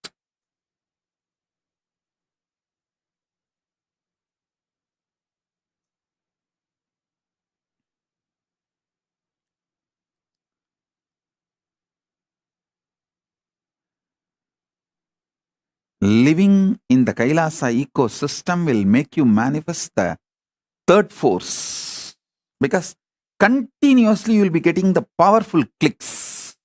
S1: Living in the Kailasa ecosystem will make you manifest the third force, because continuously you will be getting the powerful clicks.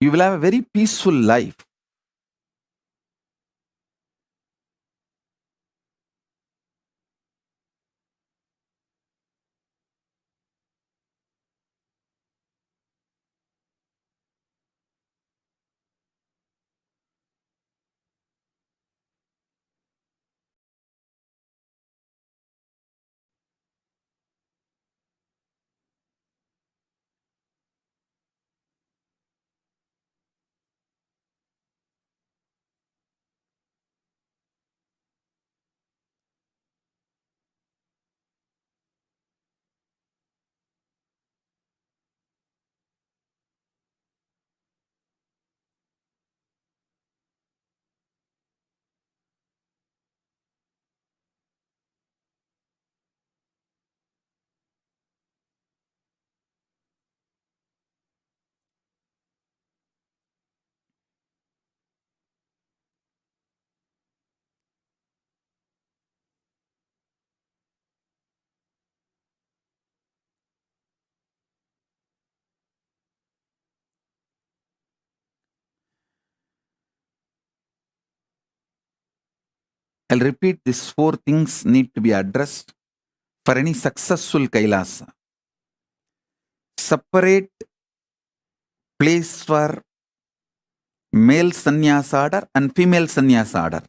S1: You will have a very peaceful life. I'll repeat, these four things need to be addressed for any successful Kailasa. Separate place for male sannyas order and female sannyas order,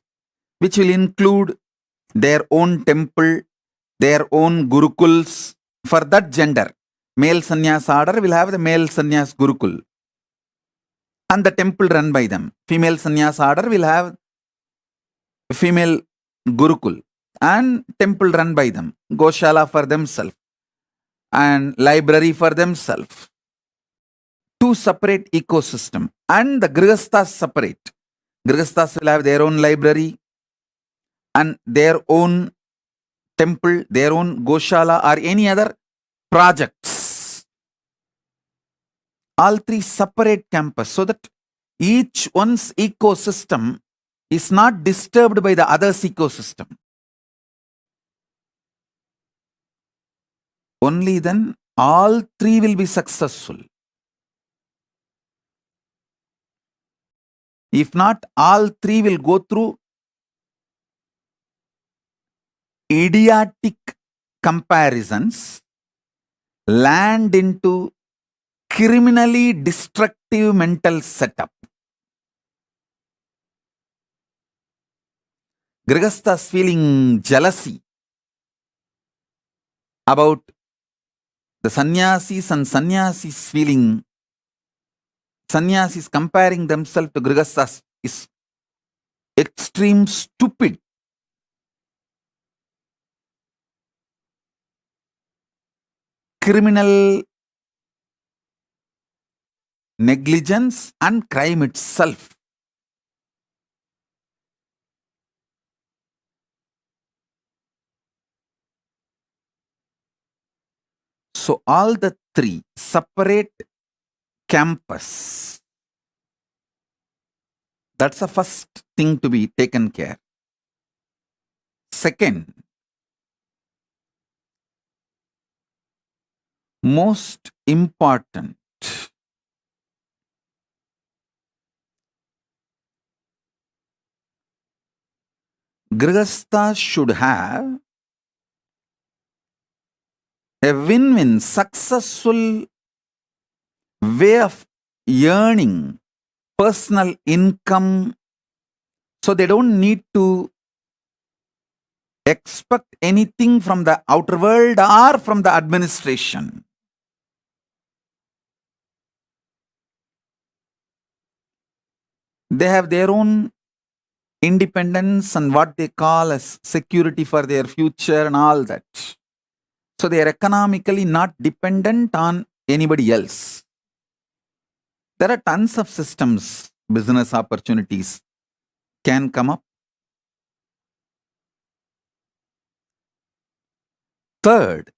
S1: which will include their own temple, their own gurukuls for that gender. Male sannyas order will have the male sannyas gurukul and the temple run by them. Female sannyas order will have female gurukul and temple run by them, goshala for themselves and library for themselves. Two separate ecosystem, and the grihasthas separate. Grihasthas will have their own library and their own temple, their own goshala or any other projects. All three separate campus so that each one's ecosystem is not disturbed by the other's ecosystem. Only then all three will be successful. If not, all three will go through idiotic comparisons, land into criminally destructive mental setup. Grihasthas feeling jealousy about the sannyasis and sannyasis feeling, sannyasis comparing themselves to grihasthas is extreme stupid. Criminal negligence and crime itself. So all the three separate campus. That's the first thing to be taken care. Second, most important, grihasthas should have a win-win, successful way of earning personal income, so they don't need to expect anything from the outer world or from the administration. They have their own independence and what they call as security for their future and all that. So they are economically not dependent on anybody else. There are tons of systems, business opportunities can come up. Third,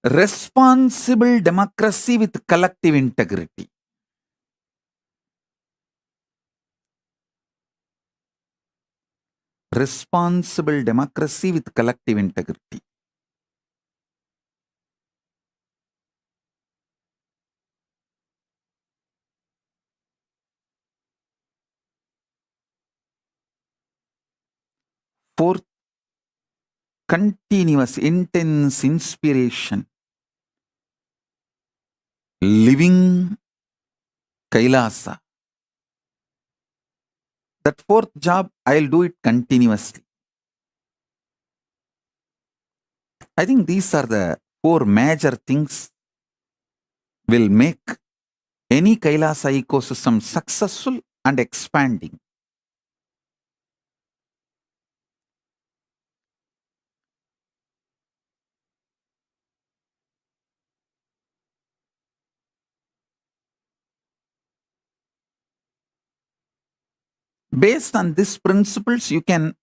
S1: responsible democracy with collective integrity. Responsible democracy with collective integrity. Fourth, continuous, intense inspiration. Living Kailasa. That fourth job, I'll do it continuously. I think these are the four major things will make any Kailasa ecosystem successful and expanding. Based on these principles, you can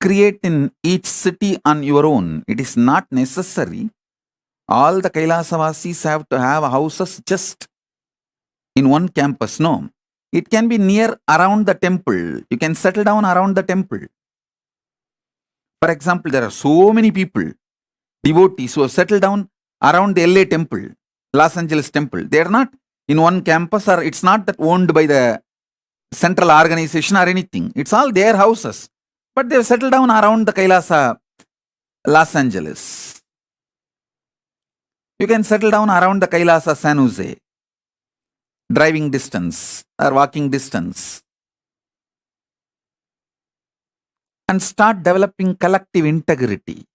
S1: create in each city on your own. It is not necessary all the Kailasavasis have to have houses just in one campus. No, it can be near around the temple. You can settle down around the temple. For example, there are so many people, devotees who have settled down around the LA temple, Los Angeles temple. They are not in one campus, or it's not that owned by the central organization or anything. It's all their houses. But they've settled down around the Kailasa, Los Angeles. You can settle down around the Kailasa, San Jose. driving distance or walking distance, and start developing collective integrity.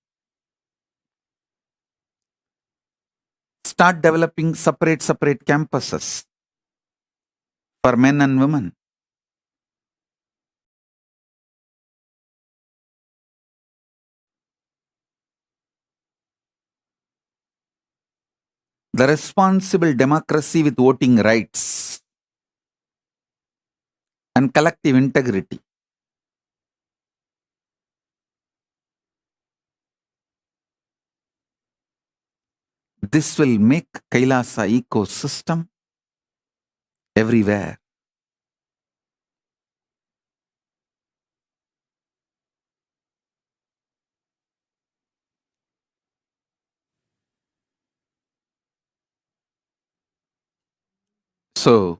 S1: Start developing separate campuses for men and women. The responsible democracy with voting rights and collective integrity. This will make Kailasa ecosystem everywhere. So,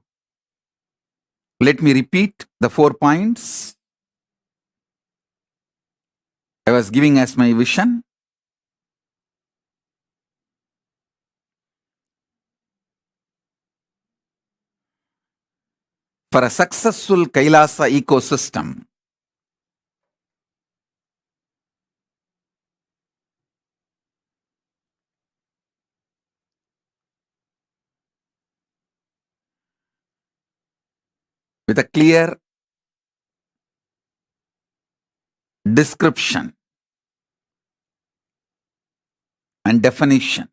S1: let me repeat the 4 points I was giving as my vision. For a successful Kailasa ecosystem, with a clear description and definition,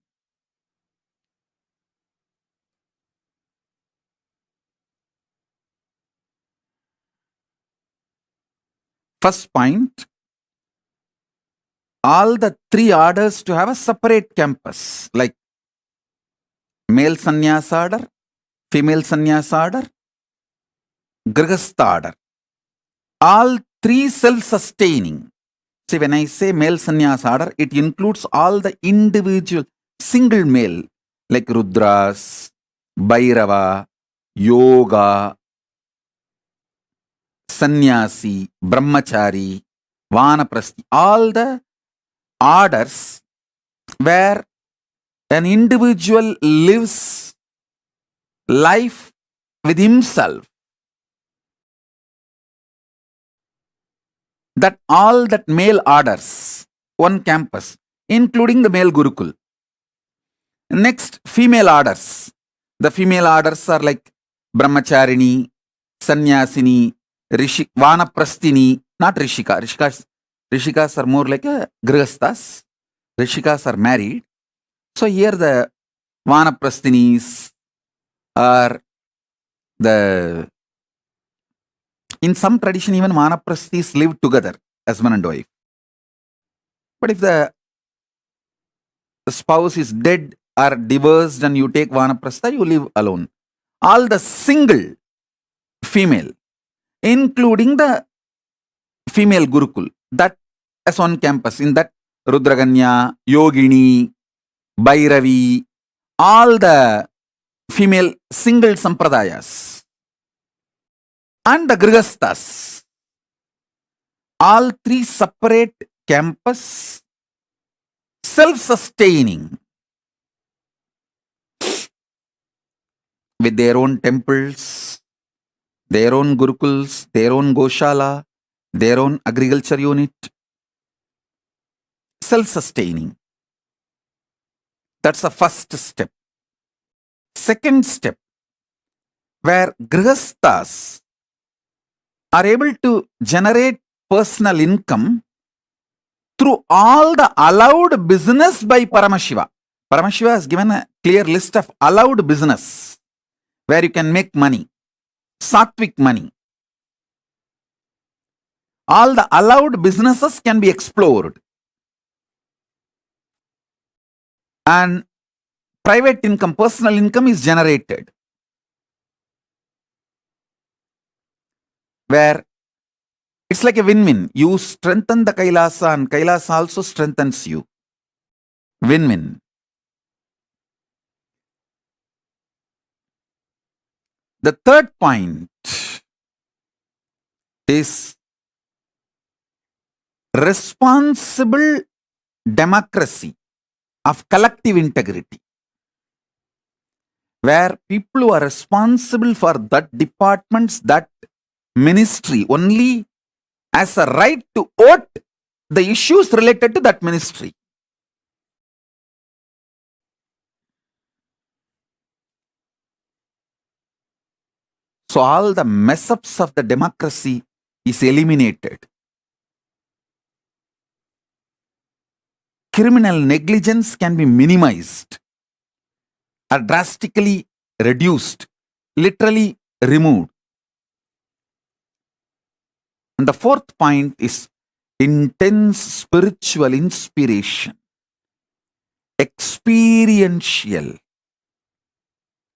S1: first point, all the 3 orders to have a separate campus, like male sannyas order, female sannyas order, grihastha order. All 3 self-sustaining. See, when I say male sannyas order, it includes all the individual single male, like Rudras, Bhairava, Yoga, Sannyasi, Brahmachari, Vanaprasthi, all the orders where an individual lives life with himself. That all that male orders, one campus, including the male Gurukul. Next, female orders. The female orders are like Brahmacharini, Sannyasini, Vanaprasthini, not Rishika. Rishikas are more like Grihasthas. Rishikas are married. So here the Vanaprasthinis are in some tradition even Vanaprasthis live together as man and wife. But if the spouse is dead or divorced and you take Vanaprastha, you live alone. All the single female, including the female Gurukul, that as on campus, in that Rudraganya, Yogini, Bhairavi, all the female single sampradayas, and the Grihasthas, all 3 separate campus, self-sustaining, with their own temples, their own Gurukuls, their own Goshala, their own agriculture unit, self-sustaining. That's the first step. Second step, where Grihasthas are able to generate personal income through all the allowed business by Paramashiva. Paramashiva has given a clear list of allowed business where you can make money, sattvic money. All the allowed businesses can be explored. And private income, personal income is generated. Where it's like a win-win. You strengthen the Kailasa and Kailasa also strengthens you. Win-win. The third point is responsible democracy of collective integrity, where people who are responsible for that departments, that ministry, only as a right to vote the issues related to that ministry. So all the mess ups of the democracy is eliminated. Criminal negligence can be minimized or drastically reduced, literally removed. And the fourth point is intense spiritual inspiration, experiential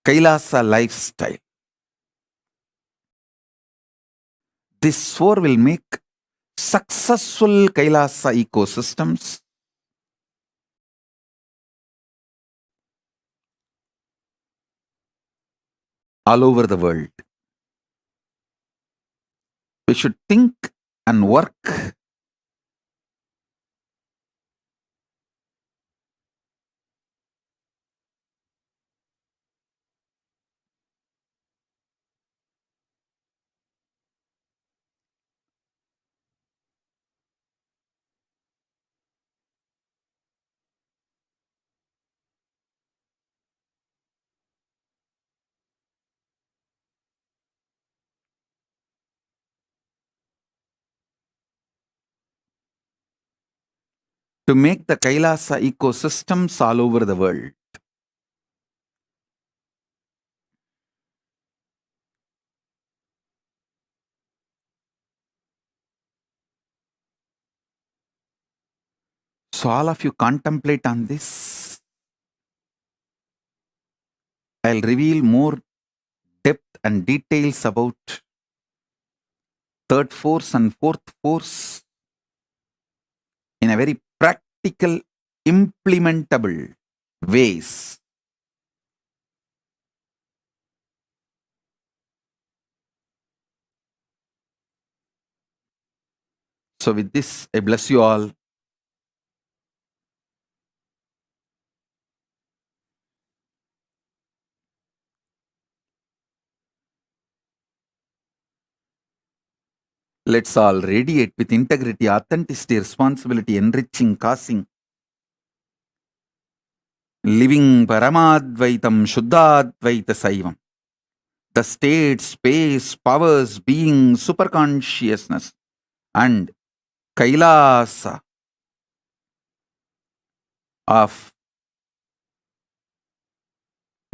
S1: Kailasa lifestyle. This four will make successful Kailasa ecosystems all over the world. We should think and work to make the Kailasa ecosystems all over the world. So all of you contemplate on this. I'll reveal more depth and details about third force and fourth force in a very practical, implementable ways. So with this, I bless you all. Let's all radiate with integrity, authenticity, responsibility, enriching, causing, living Paramadvaitam, Shuddhadvaita Saivam. The state, space, powers, being, superconsciousness, and Kailasa of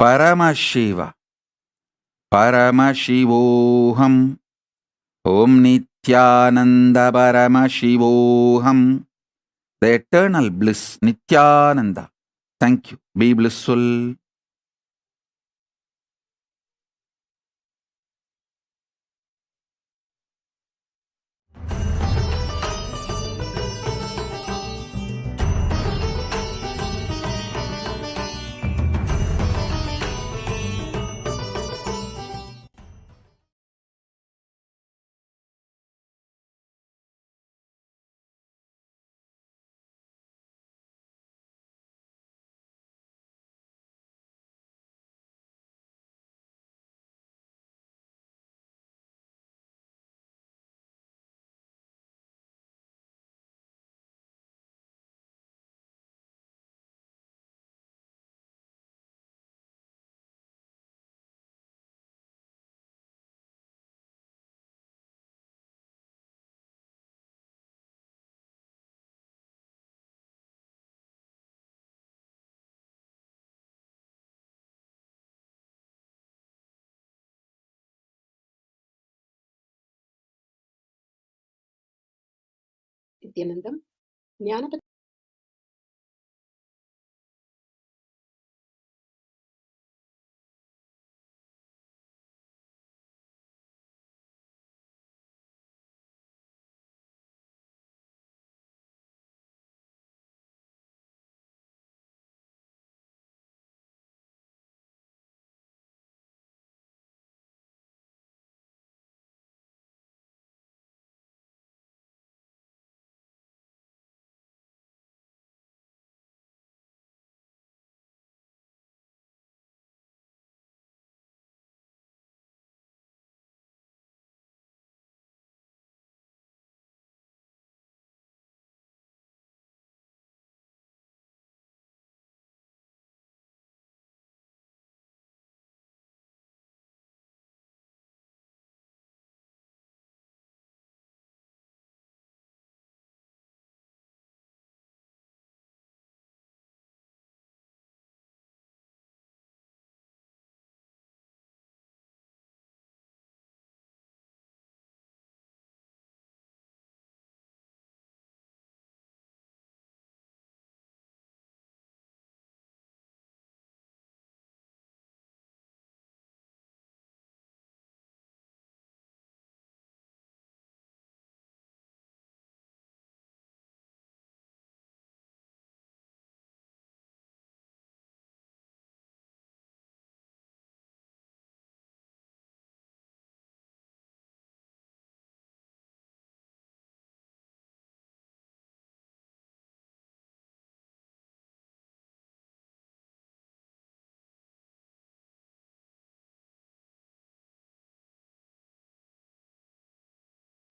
S1: Paramashiva, Paramashivoham, Om Nithyananda Paramashivoham, the eternal bliss, Nithyananda. Thank you. Be blissful.
S5: Nithyanandam, ஞான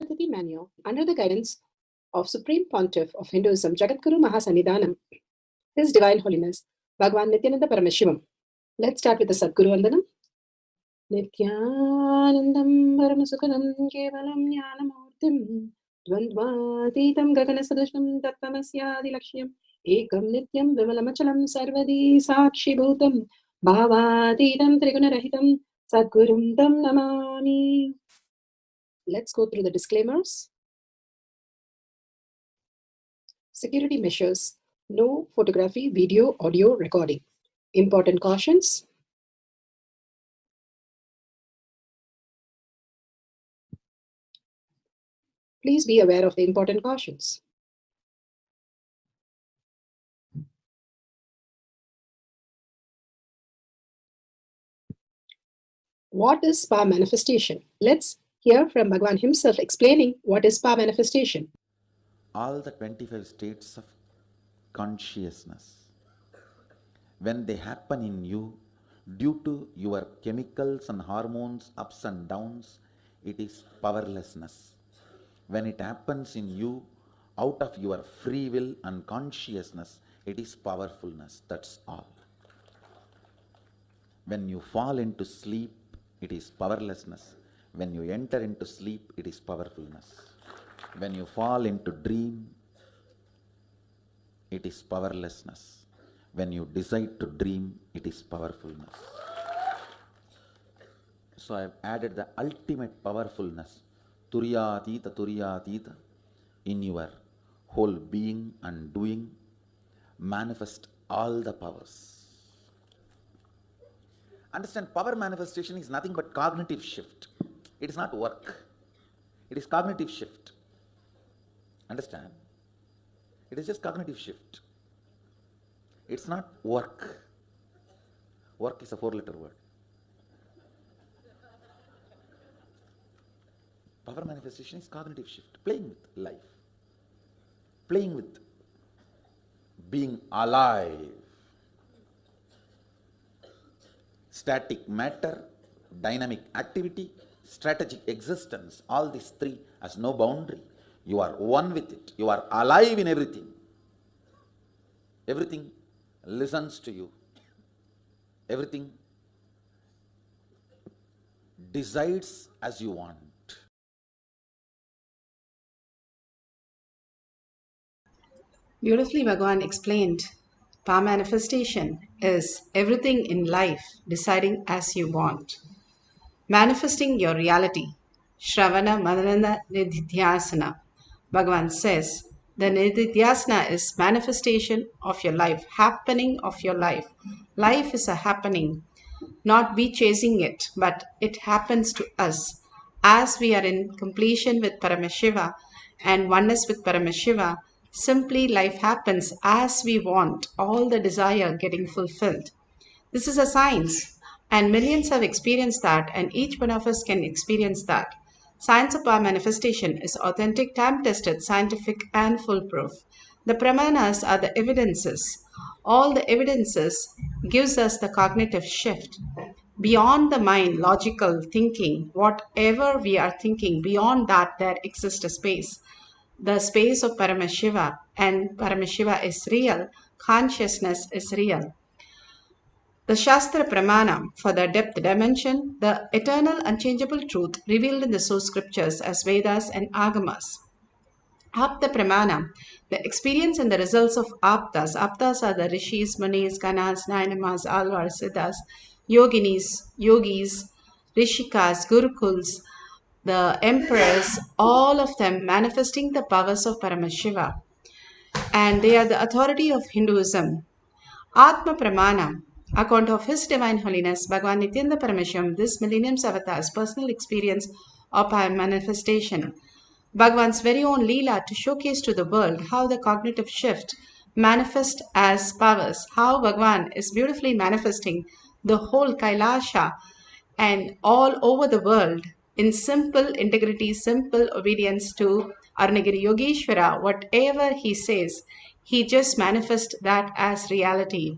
S5: Gnanapati Manual under the guidance of Supreme Pontiff of Hinduism, Jagadguru Mahasannidhanam, His Divine Holiness, Bhagavan Nithyananda Paramashivam. Let's start with the Sadguru Vandanam. Nithyanandam Paramasukhanam Kevalam Jnanamurtim Dvandvatitam Gaganasadushnam Tattvamasyaadilakshmyam Ekam Nityam Vimalamachalam Sarvadi Sakshibhutam Bhavatitam Trigunarahitam Sadgurum Tam Namami. Let's go through the disclaimers. Security measures. No photography, video, audio recording. Important cautions. Please be aware of the important cautions. What is spa manifestation? Let's hear from Bhagavan himself explaining what is spa manifestation.
S1: All the 25 states of consciousness, when they happen in you, due to your chemicals and hormones ups and downs, it is powerlessness. When it happens in you, out of your free will and consciousness, it is powerfulness. That's all. When you fall into sleep, it is powerlessness. When you enter into sleep, it is powerfulness. When you fall into dream, it is powerlessness. When you decide to dream, it is powerfulness. So I have added the ultimate powerfulness, Turiyatita, in your whole being and doing, manifest all the powers. Understand, power manifestation is nothing but cognitive shift. It is not work. It is cognitive shift. Understand? It is just cognitive shift. It's not work. Work is a 4-letter word. Power manifestation is cognitive shift. Playing with life. Playing with being alive. Static matter, dynamic activity, strategic existence, all these three has no boundary. You are one with it. You are alive in everything. Everything listens to you. Everything decides as you want.
S5: Beautifully, Bhagavan explained. Power manifestation is everything in life deciding as you want. Manifesting your reality. Shravana Manana Nidhyasana. Bhagavan says the Nidhyasana is manifestation of your life, happening of your life. Life is a happening, not we chasing it, but it happens to us. As we are in completion with Paramashiva and oneness with Paramashiva, simply life happens as we want, all the desire getting fulfilled. This is a science, and millions have experienced that, and each one of us can experience that. Science of power manifestation is authentic, time-tested, scientific, and foolproof. The pramanas are the evidences. All the evidences gives us the cognitive shift. Beyond the mind, logical thinking, whatever we are thinking, beyond that there exists a space. The space of Paramashiva, and Paramashiva is real, consciousness is real. The Shastra Pramana for the depth dimension, the eternal unchangeable truth revealed in the source scriptures as Vedas and Agamas. Apta Pramana, the experience and the results of Aptas. Aptas are the Rishis, Munis, Ganas, Nainamas, Alvars, Siddhas, Yoginis, Yogis, Rishikas, Gurukuls, the emperors, all of them manifesting the powers of Paramashiva. And they are the authority of Hinduism. Atma Pramana, account of His Divine Holiness Bhagavan Nithyananda Paramashivam, this millennium's avatar's personal experience of our manifestation. Bhagavan's very own Leela to showcase to the world how the cognitive shift manifests as powers, how Bhagavan is beautifully manifesting the whole Kailasa and all over the world in simple integrity, simple obedience to Arunagiri Yogeshwara. Whatever he says, he just manifests that as reality.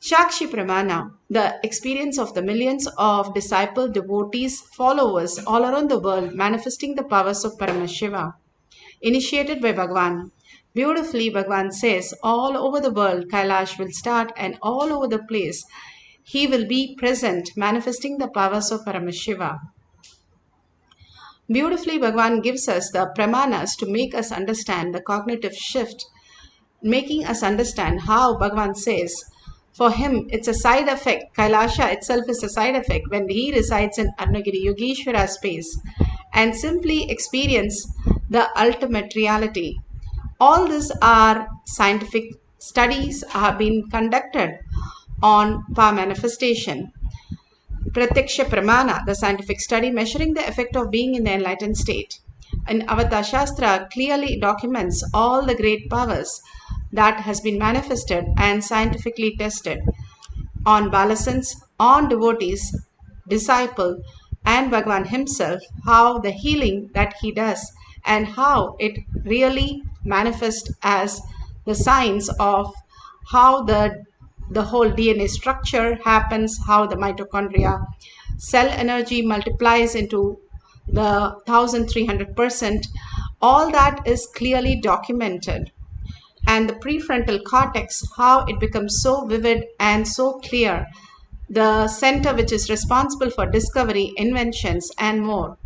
S5: Shakshi Pramana, the experience of the millions of disciple, devotees, followers all around the world manifesting the powers of Paramashiva, initiated by Bhagavan. Beautifully, Bhagavan says, all over the world, Kailash will start, and all over the place, he will be present, manifesting the powers of Paramashiva. Beautifully, Bhagavan gives us the pramanas to make us understand the cognitive shift, making us understand how Bhagavan says, for him, it's a side effect. Kailasa itself is a side effect when he resides in Arunagiri Yogeshwara space and simply experience the ultimate reality. All these are scientific studies have been conducted on power manifestation. Pratyaksha Pramana, the scientific study measuring the effect of being in the enlightened state. And Avatar Shastra clearly documents all the great powers that has been manifested and scientifically tested on Balasans, on devotees, disciple, and Bhagavan himself, how the healing that he does and how it really manifests as the signs of how the whole DNA structure happens, how the mitochondria cell energy multiplies into the 1300%. All that is clearly documented. And the prefrontal cortex, how it becomes so vivid and so clear, the center which is responsible for discovery, inventions, and more.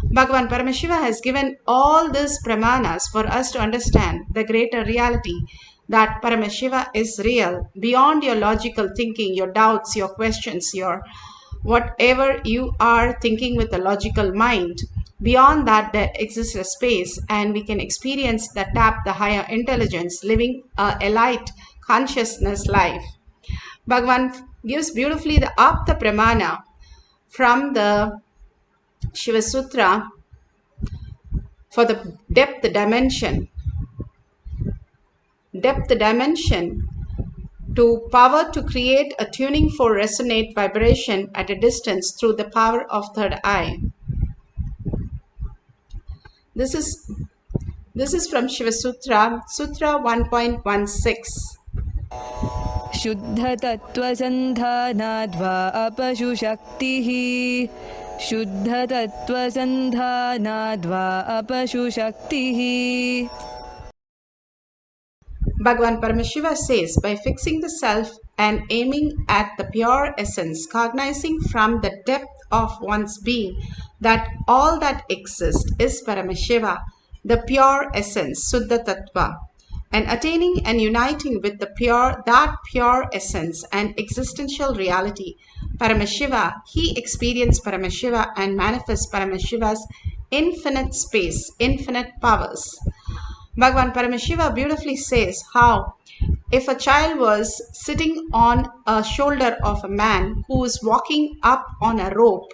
S5: Bhagavan Paramashiva has given all these pramanas for us to understand the greater reality that Paramashiva is real beyond your logical thinking, your doubts, your questions, your whatever you are thinking with a logical mind. Beyond that, there exists a space, and we can experience the tap, the higher intelligence, living a light consciousness life. Bhagavan gives beautifully the Apta Pramana from the Shiva Sutra for the depth dimension to power to create a tuning for resonate vibration at a distance through the power of third eye. This is from Shiva Sutra, Sutra 1.16.
S6: शुद्धतत्त्वसन्धानाद्वा अपशुशक्तिः शुद्धतत्त्वसन्धानाद्वा अपशुशक्तिः.
S5: Bhagavan Paramashiva says, by fixing the self and aiming at the pure essence, cognizing from the depth of one's being that all that exists is Paramashiva, the pure essence, Suddha Tattva, and attaining and uniting with that pure essence and existential reality, Paramashiva, he experienced Paramashiva and manifests Paramashiva's infinite space, infinite powers. Bhagavan Paramashiva beautifully says how if a child was sitting on a shoulder of a man who is walking up on a rope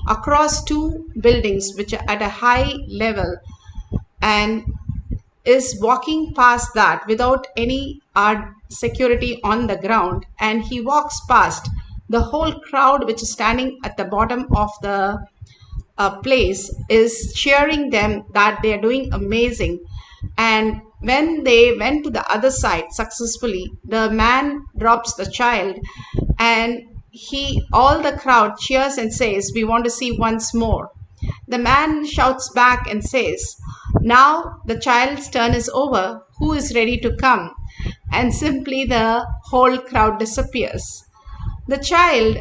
S5: across two buildings which are at a high level and is walking past that without any security on the ground, and he walks past the whole crowd which is standing at the bottom of the place is cheering them that they are doing amazing. And when they went to the other side successfully, the man drops the child and all the crowd cheers and says, we want to see once more. The man shouts back and says, now the child's turn is over, who is ready to come? And simply the whole crowd disappears. The child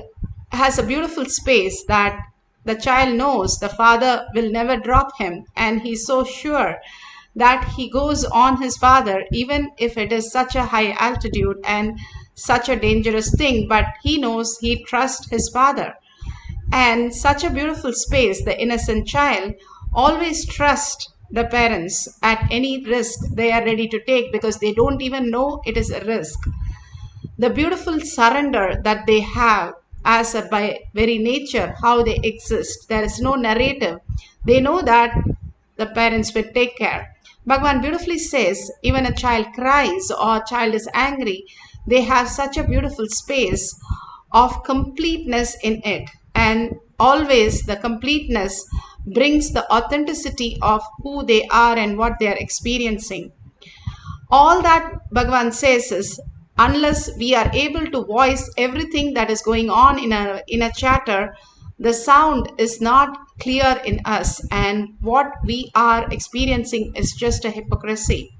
S5: has a beautiful space that the child knows the father will never drop him, and he's so sure that he goes on his father even if it is such a high altitude and such a dangerous thing, but he knows he trusts his father. And such a beautiful space, the innocent child always trusts the parents at any risk they are ready to take because they don't even know it is a risk. The beautiful surrender that they have as by very nature, how they exist. There is no narrative. They know that the parents will take care. Bhagavan beautifully says, even a child cries or a child is angry, they have such a beautiful space of completeness in it. And always the completeness brings the authenticity of who they are and what they are experiencing. All that Bhagavan says is, Unless we are able to voice everything that is going on in a chatter, the sound is not clear in us, and what we are experiencing is just a hypocrisy.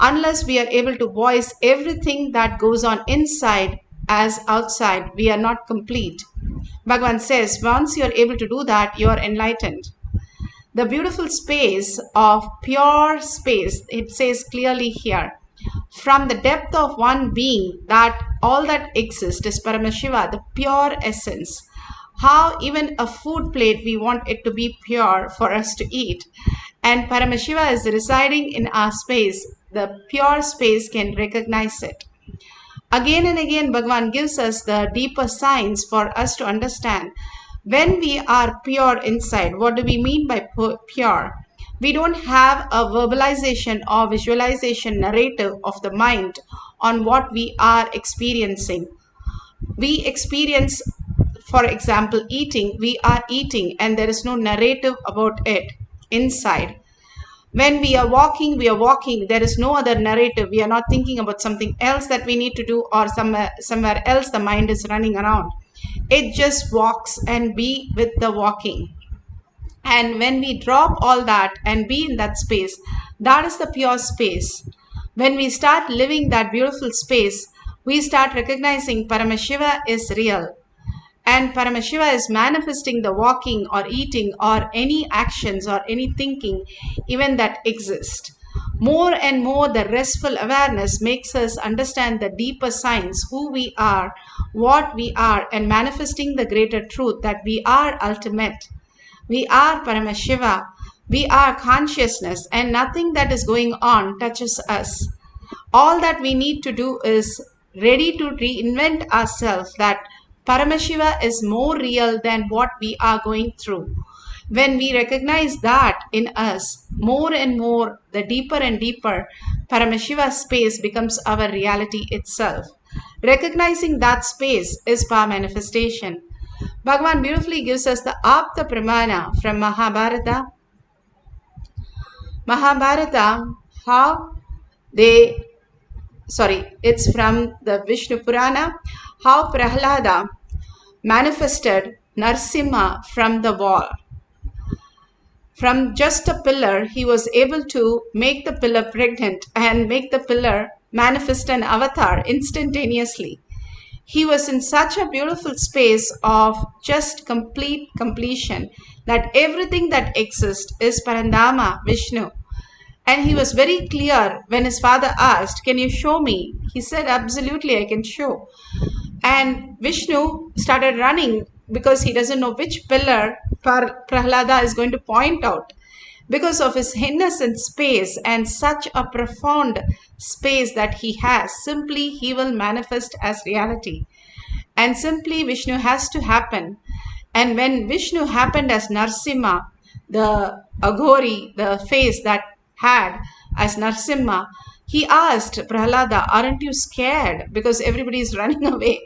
S5: Unless we are able to voice everything that goes on inside as outside, we are not complete. Bhagavan says, once you are able to do that, you are enlightened. The beautiful space of pure space, it says clearly here, from the depth of one being, that all that exists is Paramashiva, the pure essence. How even a food plate, we want it to be pure for us to eat. And Paramashiva is residing in our space. The pure space can recognize it. Again and again, Bhagavan gives us the deeper signs for us to understand. When we are pure inside, what do we mean by pure? We don't have a verbalization or visualization narrative of the mind on what we are experiencing. We experience, for example, eating. We are eating and there is no narrative about it inside. When we are walking, there is no other narrative. We are not thinking about something else that we need to do, or somewhere else the mind is running around. It just walks and be with the walking. And when we drop all that and be in that space, that is the pure space. When we start living that beautiful space, we start recognizing Paramashiva is real. And Paramashiva is manifesting the walking or eating or any actions or any thinking even that exist. More and more, the restful awareness makes us understand the deeper signs, who we are, what we are, and manifesting the greater truth that we are ultimate. We are Paramashiva. We are consciousness, and nothing that is going on touches us. All that we need to do is ready to reinvent ourselves, that Paramashiva is more real than what we are going through. When we recognize that in us, more and more, the deeper and deeper, Paramashiva space becomes our reality itself. Recognizing that space is power manifestation. Bhagavan beautifully gives us the Apta Pramana from Mahabharata. It's from the Vishnu Purana, how Prahlada manifested Narsimha from the wall. From just a pillar, he was able to make the pillar pregnant and make the pillar manifest an avatar instantaneously. He was in such a beautiful space of just complete completion that everything that exists is Parandama, Vishnu. And he was very clear when his father asked, "Can you show me?" He said, "Absolutely, I can show." And Vishnu started running because he doesn't know which pillar Prahlada is going to point out. Because of his innocent space and such a profound space that he has, simply he will manifest as reality. And simply Vishnu has to happen. And when Vishnu happened as Narsimha, the Aghori, the face that had as Narsimha, he asked Prahlada, "Aren't you scared? Because everybody is running away."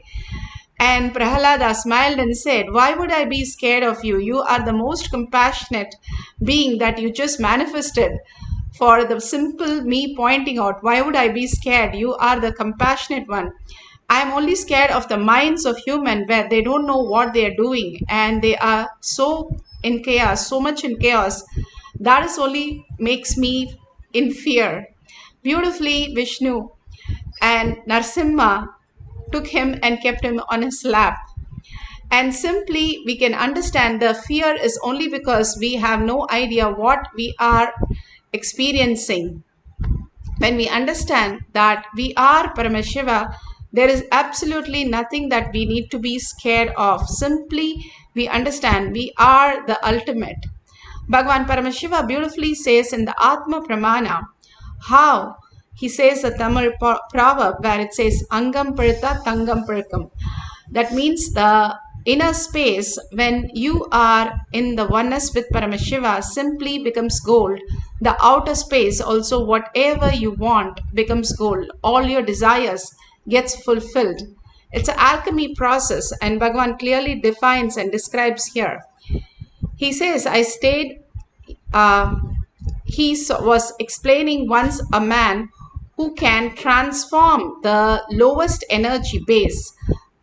S5: And Prahlada smiled and said, "Why would I be scared of you? You are the most compassionate being that you just manifested. For the simple me pointing out, why would I be scared? You are the compassionate one. I am only scared of the minds of human where they don't know what they are doing and they are so in chaos, so much in chaos. That is only makes me in fear." Beautifully, Vishnu and Narsimha took him and kept him on his lap. And simply we can understand the fear is only because we have no idea what we are experiencing. When we understand that we are Paramashiva, there is absolutely nothing that we need to be scared of. Simply we understand we are the ultimate. Bhagavan Paramashiva beautifully says in the Atma Pramana, how he says a Tamil proverb where it says Angam Pazhutha Tangam Pazhukam. That means the inner space, when you are in the oneness with Paramashiva, simply becomes gold. The outer space also, whatever you want becomes gold. All your desires gets fulfilled. It's an alchemy process, and Bhagavan clearly defines and describes here. He says, he was explaining once a man who can transform the lowest energy base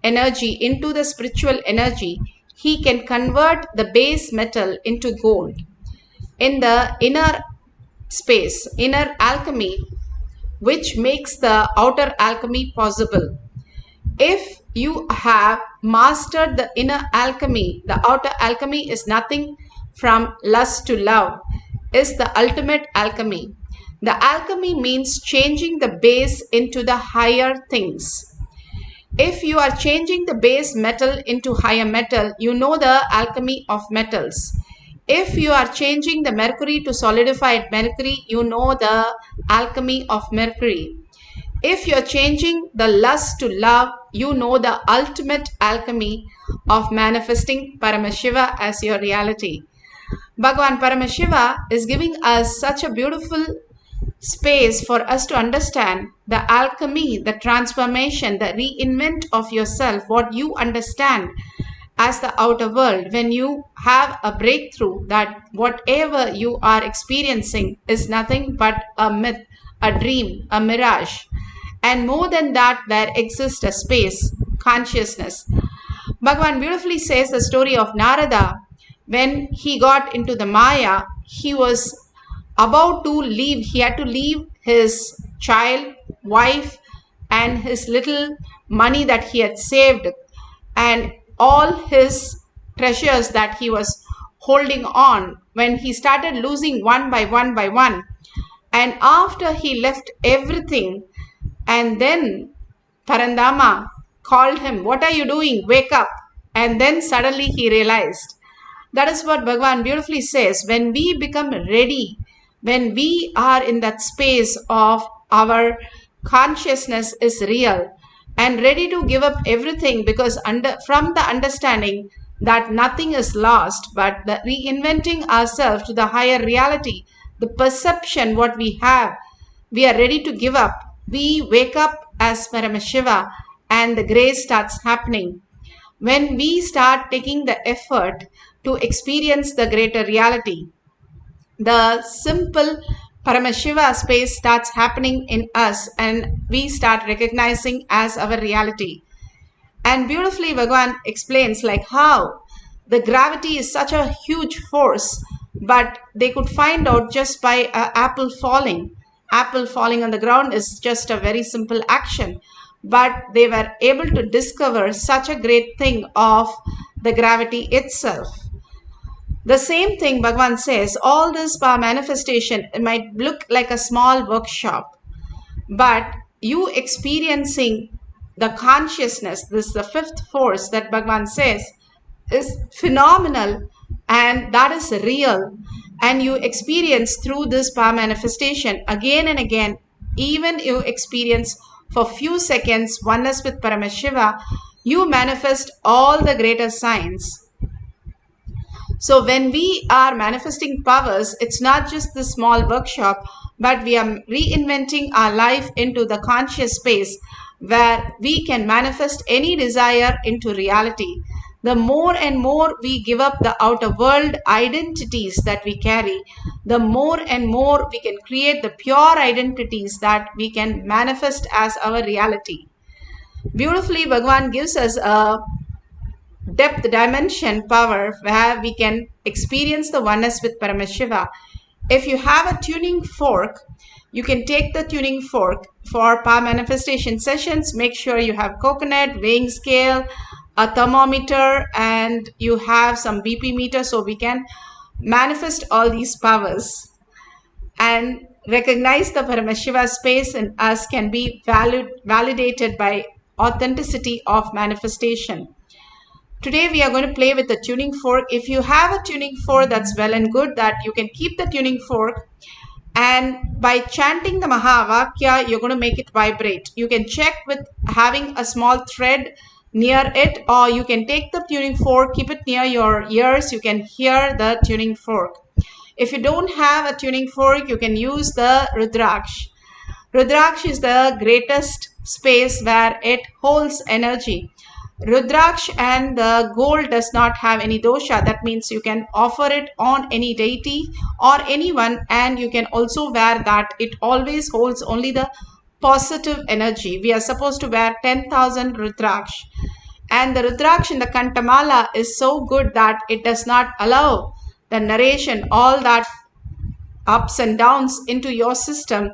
S5: energy into the spiritual energy. He can convert the base metal into gold. In the inner space, inner alchemy, which makes the outer alchemy possible. If you have mastered the inner alchemy, the outer alchemy is nothing from lust to love, is the ultimate alchemy. The alchemy means changing the base into the higher things. If you are changing the base metal into higher metal, you know the alchemy of metals. If you are changing the mercury to solidified mercury, you know the alchemy of mercury. If you're changing the lust to love, you know the ultimate alchemy of manifesting Paramashiva as your reality. Bhagavan Paramashiva is giving us such a beautiful space for us to understand the alchemy, the transformation, the reinvent of yourself, what you understand as the outer world. When you have a breakthrough that whatever you are experiencing is nothing but a myth, a dream, a mirage. And more than that, there exists a space, consciousness. Bhagavan beautifully says the story of Narada. When he got into the Maya, he was about to leave. He had to leave his child, wife, and his little money that he had saved, and all his treasures that he was holding on. When he started losing one by one by one, and after he left everything, and then Parandama called him, "What are you doing? Wake up." And then suddenly he realized. That is what Bhagavan beautifully says. When we become ready, when we are in that space of our consciousness is real and ready to give up everything, because from the understanding that nothing is lost, but the reinventing ourselves to the higher reality, the perception what we have, we are ready to give up. We wake up as Paramashiva and the grace starts happening. When we start taking the effort to experience the greater reality, the simple Paramashiva space starts happening in us and we start recognizing as our reality. And beautifully Bhagavan explains like how the gravity is such a huge force, but they could find out just by an apple falling. Apple falling on the ground is just a very simple action, but they were able to discover such a great thing of the gravity itself. The same thing Bhagavan says, all this power manifestation, it might look like a small workshop, but you experiencing the consciousness, this is the fifth force that Bhagavan says, is phenomenal and that is real. And you experience through this power manifestation again and again, even you experience for few seconds oneness with Paramashiva, you manifest all the greater signs. So when we are manifesting powers, it's not just the small workshop, but we are reinventing our life into the conscious space where we can manifest any desire into reality. The more and more we give up the outer world identities that we carry, the more and more we can create the pure identities that we can manifest as our reality. Beautifully, Bhagavan gives us a depth dimension power where we can experience the oneness with Paramashiva. If you have a tuning fork, you can take the tuning fork for power manifestation sessions. Make sure you have coconut, weighing scale, a thermometer, and you have some BP meter so we can manifest all these powers and recognize the Paramashiva space in us can be validated by authenticity of manifestation. Today we are going to play with the tuning fork. If you have a tuning fork, that's well and good, that you can keep the tuning fork, and by chanting the Mahavakya, you're going to make it vibrate. You can check with having a small thread near it, or you can take the tuning fork, keep it near your ears, you can hear the tuning fork. If you don't have a tuning fork, you can use the Rudraksh. Rudraksh is the greatest space where it holds energy. Rudraksh and the gold does not have any dosha. That means you can offer it on any deity or anyone, and you can also wear that. It always holds only the positive energy. We are supposed to wear 10,000 Rudraksh. And the Rudraksh in the Kantamala is so good that it does not allow the narration, all that ups and downs into your system,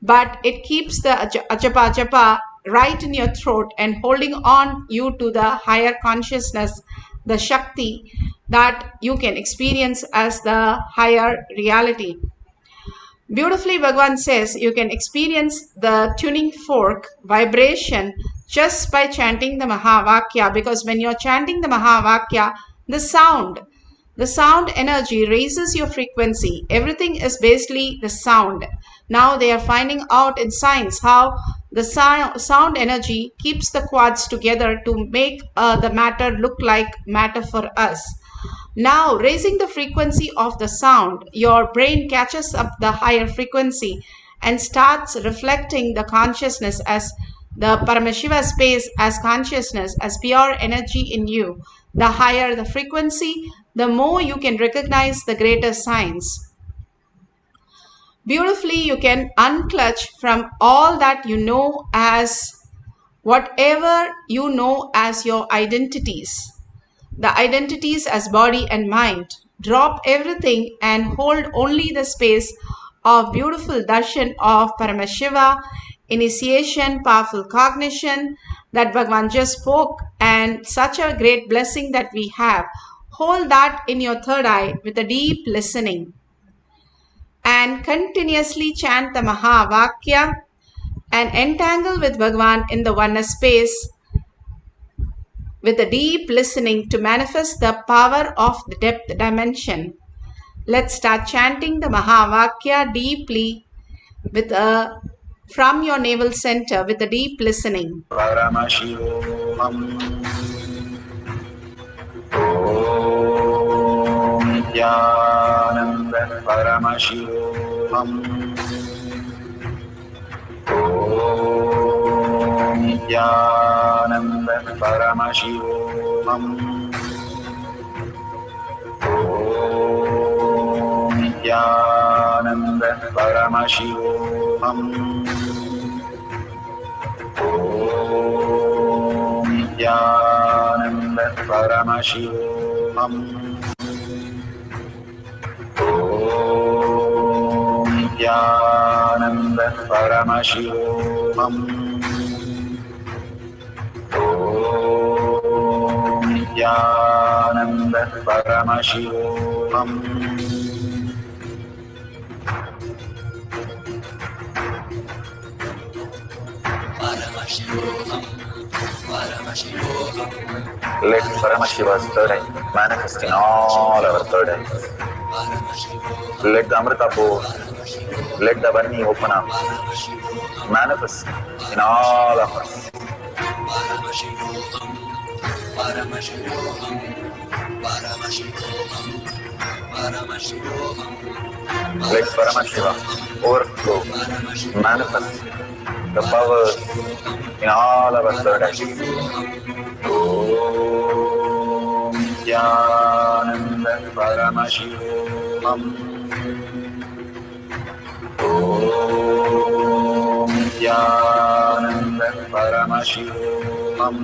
S5: but it keeps the ajapa japa right in your throat and holding on you to the higher consciousness, the Shakti that you can experience as the higher reality. Beautifully, Bhagavan says you can experience the tuning fork vibration just by chanting the Mahavakya, because when you're chanting the Mahavakya, the sound energy raises your frequency. Everything is basically the sound. Now they are finding out in science how the sound energy keeps the quads together to make the matter look like matter for us. Now, raising the frequency of the sound, your brain catches up the higher frequency and starts reflecting the consciousness as the Paramashiva space as consciousness, as pure energy in you. The higher the frequency, the more you can recognize the greater signs. Beautifully, you can unclutch from all that you know as whatever you know as your identities. The identities as body and mind. Drop everything and hold only the space of beautiful darshan of Paramashiva, initiation, powerful cognition that Bhagavan just spoke, and such a great blessing that we have. Hold that in your third eye with a deep listening. And continuously chant the Mahavakya and entangle with Bhagavan in the oneness space with a deep listening to manifest the power of the depth dimension. Let's start chanting the Mahavakya deeply with from your navel center with a deep listening.
S1: Paramashivoham. Om Nithyananda Paramashivoham. Om Nithyananda Paramashivoham. Om Nithyananda Paramashivoham. Om Nithyananda Paramashivoham. Om Nithyananda Paramashivoham. Om Nithyananda Paramashivoham. Let Paramashiva's third eye manifest in all our third eyes. Let the Amrita pour, let the Varni open up, manifest in all of us. Let Paramashiva overflow, manifest the powers in all our third eyes. Om Nithyananda Paramashivoham. Om Nithyananda Paramashivoham.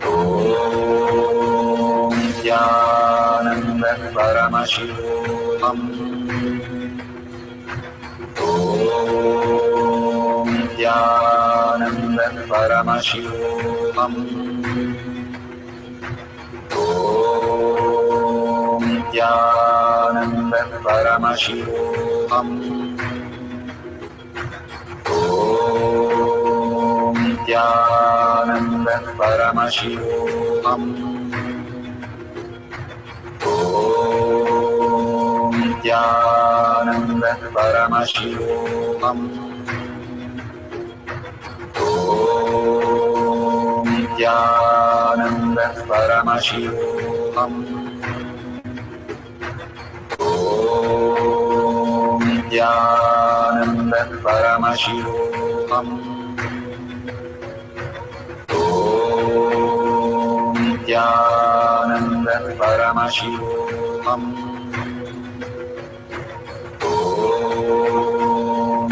S1: Om Nithyananda Paramashivoham. Om Nithyananda Paramashivoham. Om Nithyananda Paramashivoham. Om Nithyananda Paramashivoham. Om Nithyananda Paramashivoham. Om Nithyananda Paramashivoham. Om Nithyananda Paramashivoham. Om Nithyananda Paramashivoham. Om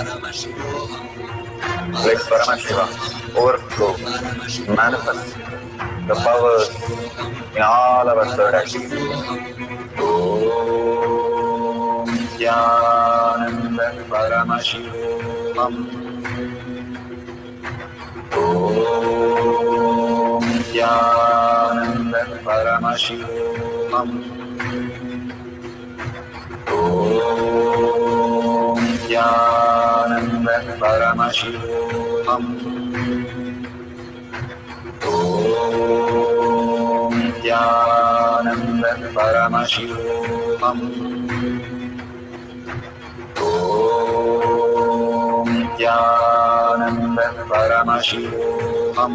S1: Let Paramashiva overflow, manifest the powers in all our third activities. Om Nithyananda Paramashivoham. Om Nithyananda Paramashivoham. Om Nithyananda Paramashivoham. Om Nithyananda Paramashivoham. Om Nithyananda Paramashivoham.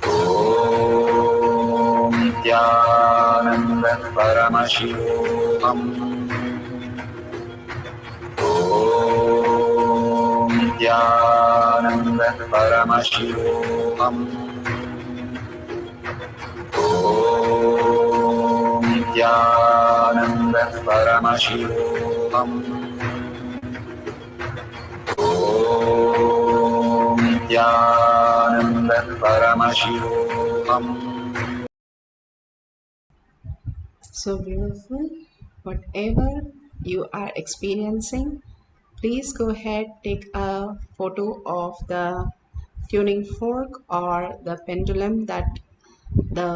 S1: Om Nithyananda Paramashivoham. Om Nithyananda Paramashivoham. Om Nithyananda Paramashivoham. Om Nithyananda Paramashivoham.
S5: So beautiful. Whatever you are experiencing, please go ahead, take a photo of the tuning fork or the pendulum that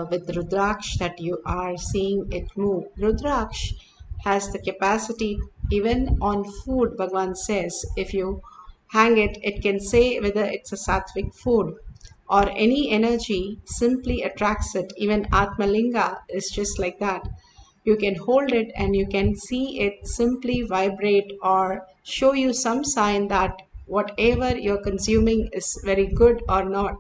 S5: with Rudraksh that you are seeing it move. Rudraksh has the capacity, even on food, Bhagavan says, if you hang it, it can say whether it's a sattvic food or any energy simply attracts it. Even Atmalinga is just like that. You can hold it and you can see it simply vibrate or show you some sign that whatever you're consuming is very good or not.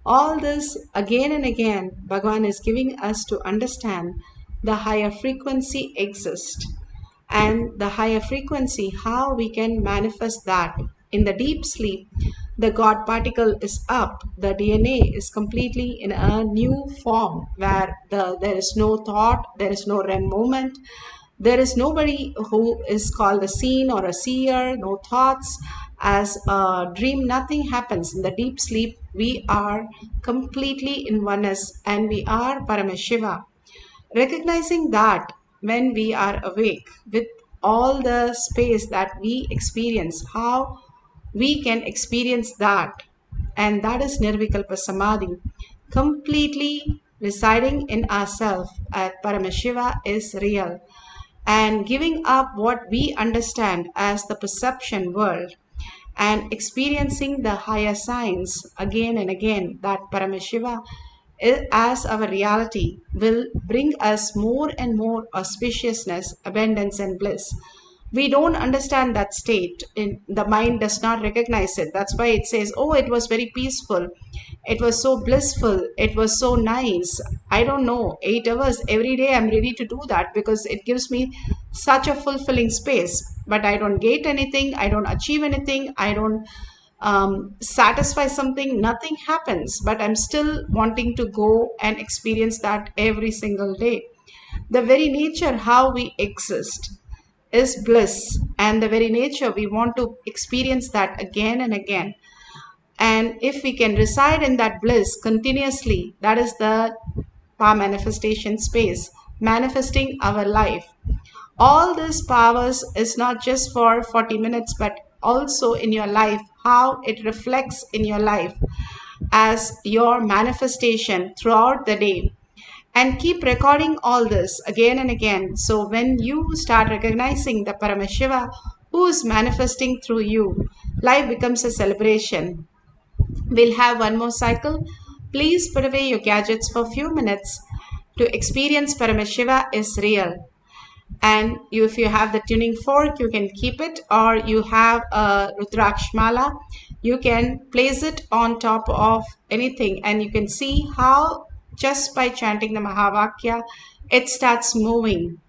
S5: All this again and again, Bhagavan is giving us to understand the higher frequency exists, and the higher frequency, how we can manifest that. In the deep sleep, the God particle is up, the DNA is completely in a new form where there is no thought, there is no REM moment, there is nobody who is called a seen or a seer, no thoughts. As a dream, nothing happens. In the deep sleep, we are completely in oneness and we are Paramashiva. Recognizing that when we are awake with all the space that we experience, how we can experience that, and that is Nirvikalpa Samadhi, completely residing in ourselves at Paramashiva is real, and giving up what we understand as the perception world and experiencing the higher science again and again, that Paramashiva as our reality will bring us more and more auspiciousness, abundance, and bliss. We don't understand that state. The mind does not recognize it. That's why it says, oh, it was very peaceful. It was so blissful. It was so nice. I don't know. 8 hours every day, I'm ready to do that because it gives me such a fulfilling space. But I don't get anything. I don't achieve anything. I don't satisfy something. Nothing happens. But I'm still wanting to go and experience that every single day. The very nature how we exist is bliss, and the very nature we want to experience that again and again. And if we can reside in that bliss continuously, that is the power manifestation space, manifesting our life. All these powers is not just for 40 minutes, but also in your life, how it reflects in your life as your manifestation throughout the day. And keep recording all this again and again. So when you start recognizing the Paramashiva who is manifesting through you, life becomes a celebration. We'll have one more cycle. Please put away your gadgets for a few minutes to experience Paramashiva is real. And if you have the tuning fork, you can keep it, or you have a Rudrakshmala, you can place it on top of anything, and you can see how just by chanting the Mahavakya, it starts moving.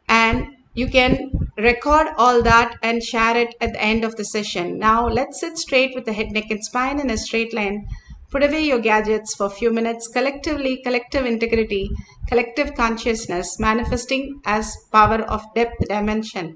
S5: And you can record all that and share it at the end of the session. Now let's sit straight with the head, neck, and spine in a straight line. Put away your gadgets for a few minutes. Collectively, collective integrity, collective consciousness, manifesting as power of depth dimension.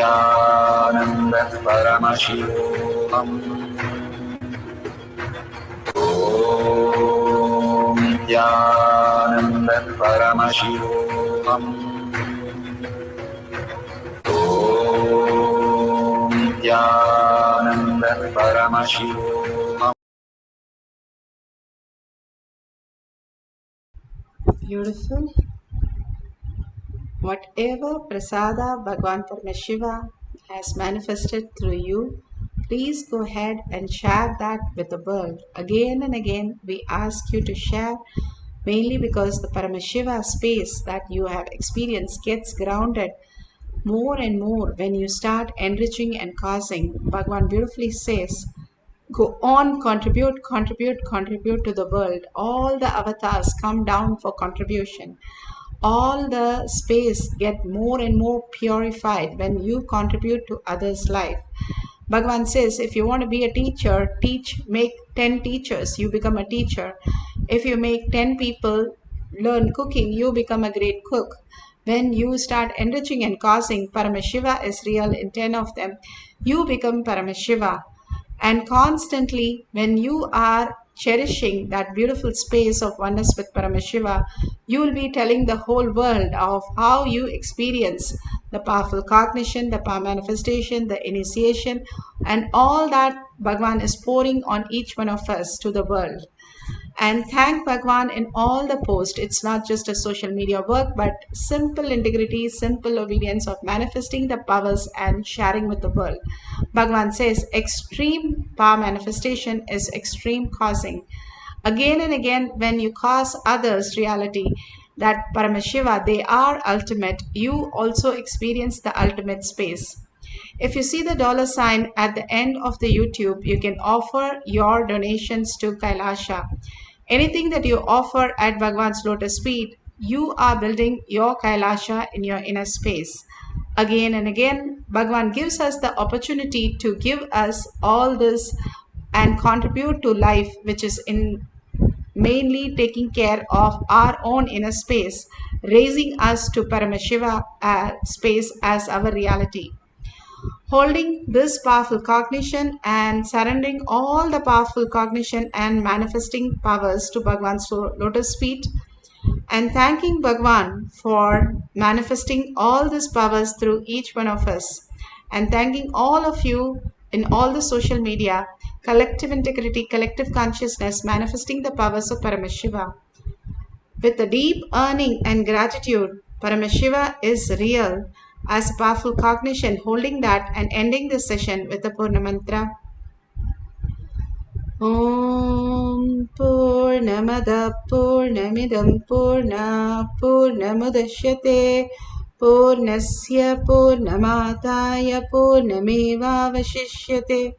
S1: Nithyananda Paramashivoham. Om Nithyananda Paramashivoham. Om Nithyananda Paramashivoham.
S5: Beautiful. Whatever prasada Bhagavan Paramashiva has manifested through you, please go ahead and share that with the world. Again and again, we ask you to share, mainly because the Paramashiva space that you have experienced gets grounded more and more when you start enriching and causing. Bhagavan beautifully says, go on, contribute, contribute, contribute to the world. All the avatars come down for contribution. All the space get more and more purified when you contribute to others' life. Bhagavan says, if you want to be a teacher, make 10 teachers, you become a teacher. If you make 10 people learn cooking, you become a great cook. When you start enriching and causing, Paramashiva is real in 10 of them, you become Paramashiva. And constantly, when you are cherishing that beautiful space of oneness with Paramashiva, you will be telling the whole world of how you experience the powerful cognition, the power manifestation, the initiation, and all that Bhagavan is pouring on each one of us to the world. And thank Bhagwan in all the posts. It's not just a social media work, but simple integrity, simple obedience of manifesting the powers and sharing with the world. Bhagwan says extreme power manifestation is extreme causing. Again and again, when you cause others reality that Paramashiva, they are ultimate, you also experience the ultimate space. If you see the dollar sign at the end of the YouTube, you can offer your donations to Kailasa. Anything that you offer at Bhagwan's lotus feet, you are building your Kailasa in your inner space. Again and again, Bhagwan gives us the opportunity to give us all this and contribute to life, which is in mainly taking care of our own inner space, raising us to Paramashiva space as our reality. Holding this powerful cognition and surrendering all the powerful cognition and manifesting powers to Bhagwan's lotus feet, and thanking Bhagwan for manifesting all these powers through each one of us, and thanking all of you in all the social media, collective integrity, collective consciousness, manifesting the powers of Paramashiva. With a deep earning and gratitude, Paramashiva is real as a powerful cognition, holding that and ending this session with the Purna Mantra. Om Purnamada Purnamidam Purna Purnamudashyate Purnasya Purnamataya Purnameva Vashishyate.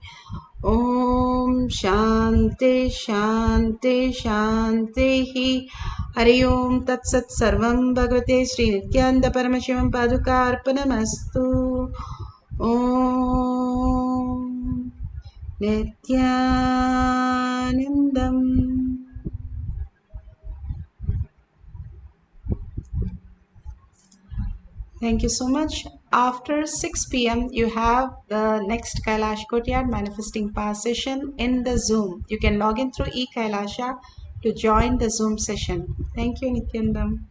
S5: Om Shanti Shanti Shanti Hari Om Tat Sat Sarvam Bhagavate Sri Nithyananda Paramashivam Padukarpanamastu. Om Nithyanandam. Thank you so much. After 6 p.m., you have the next Kailash Kotyad Manifesting Power session in the Zoom. You can log in through eKailasha to join the Zoom session. Thank you, Nityanandam.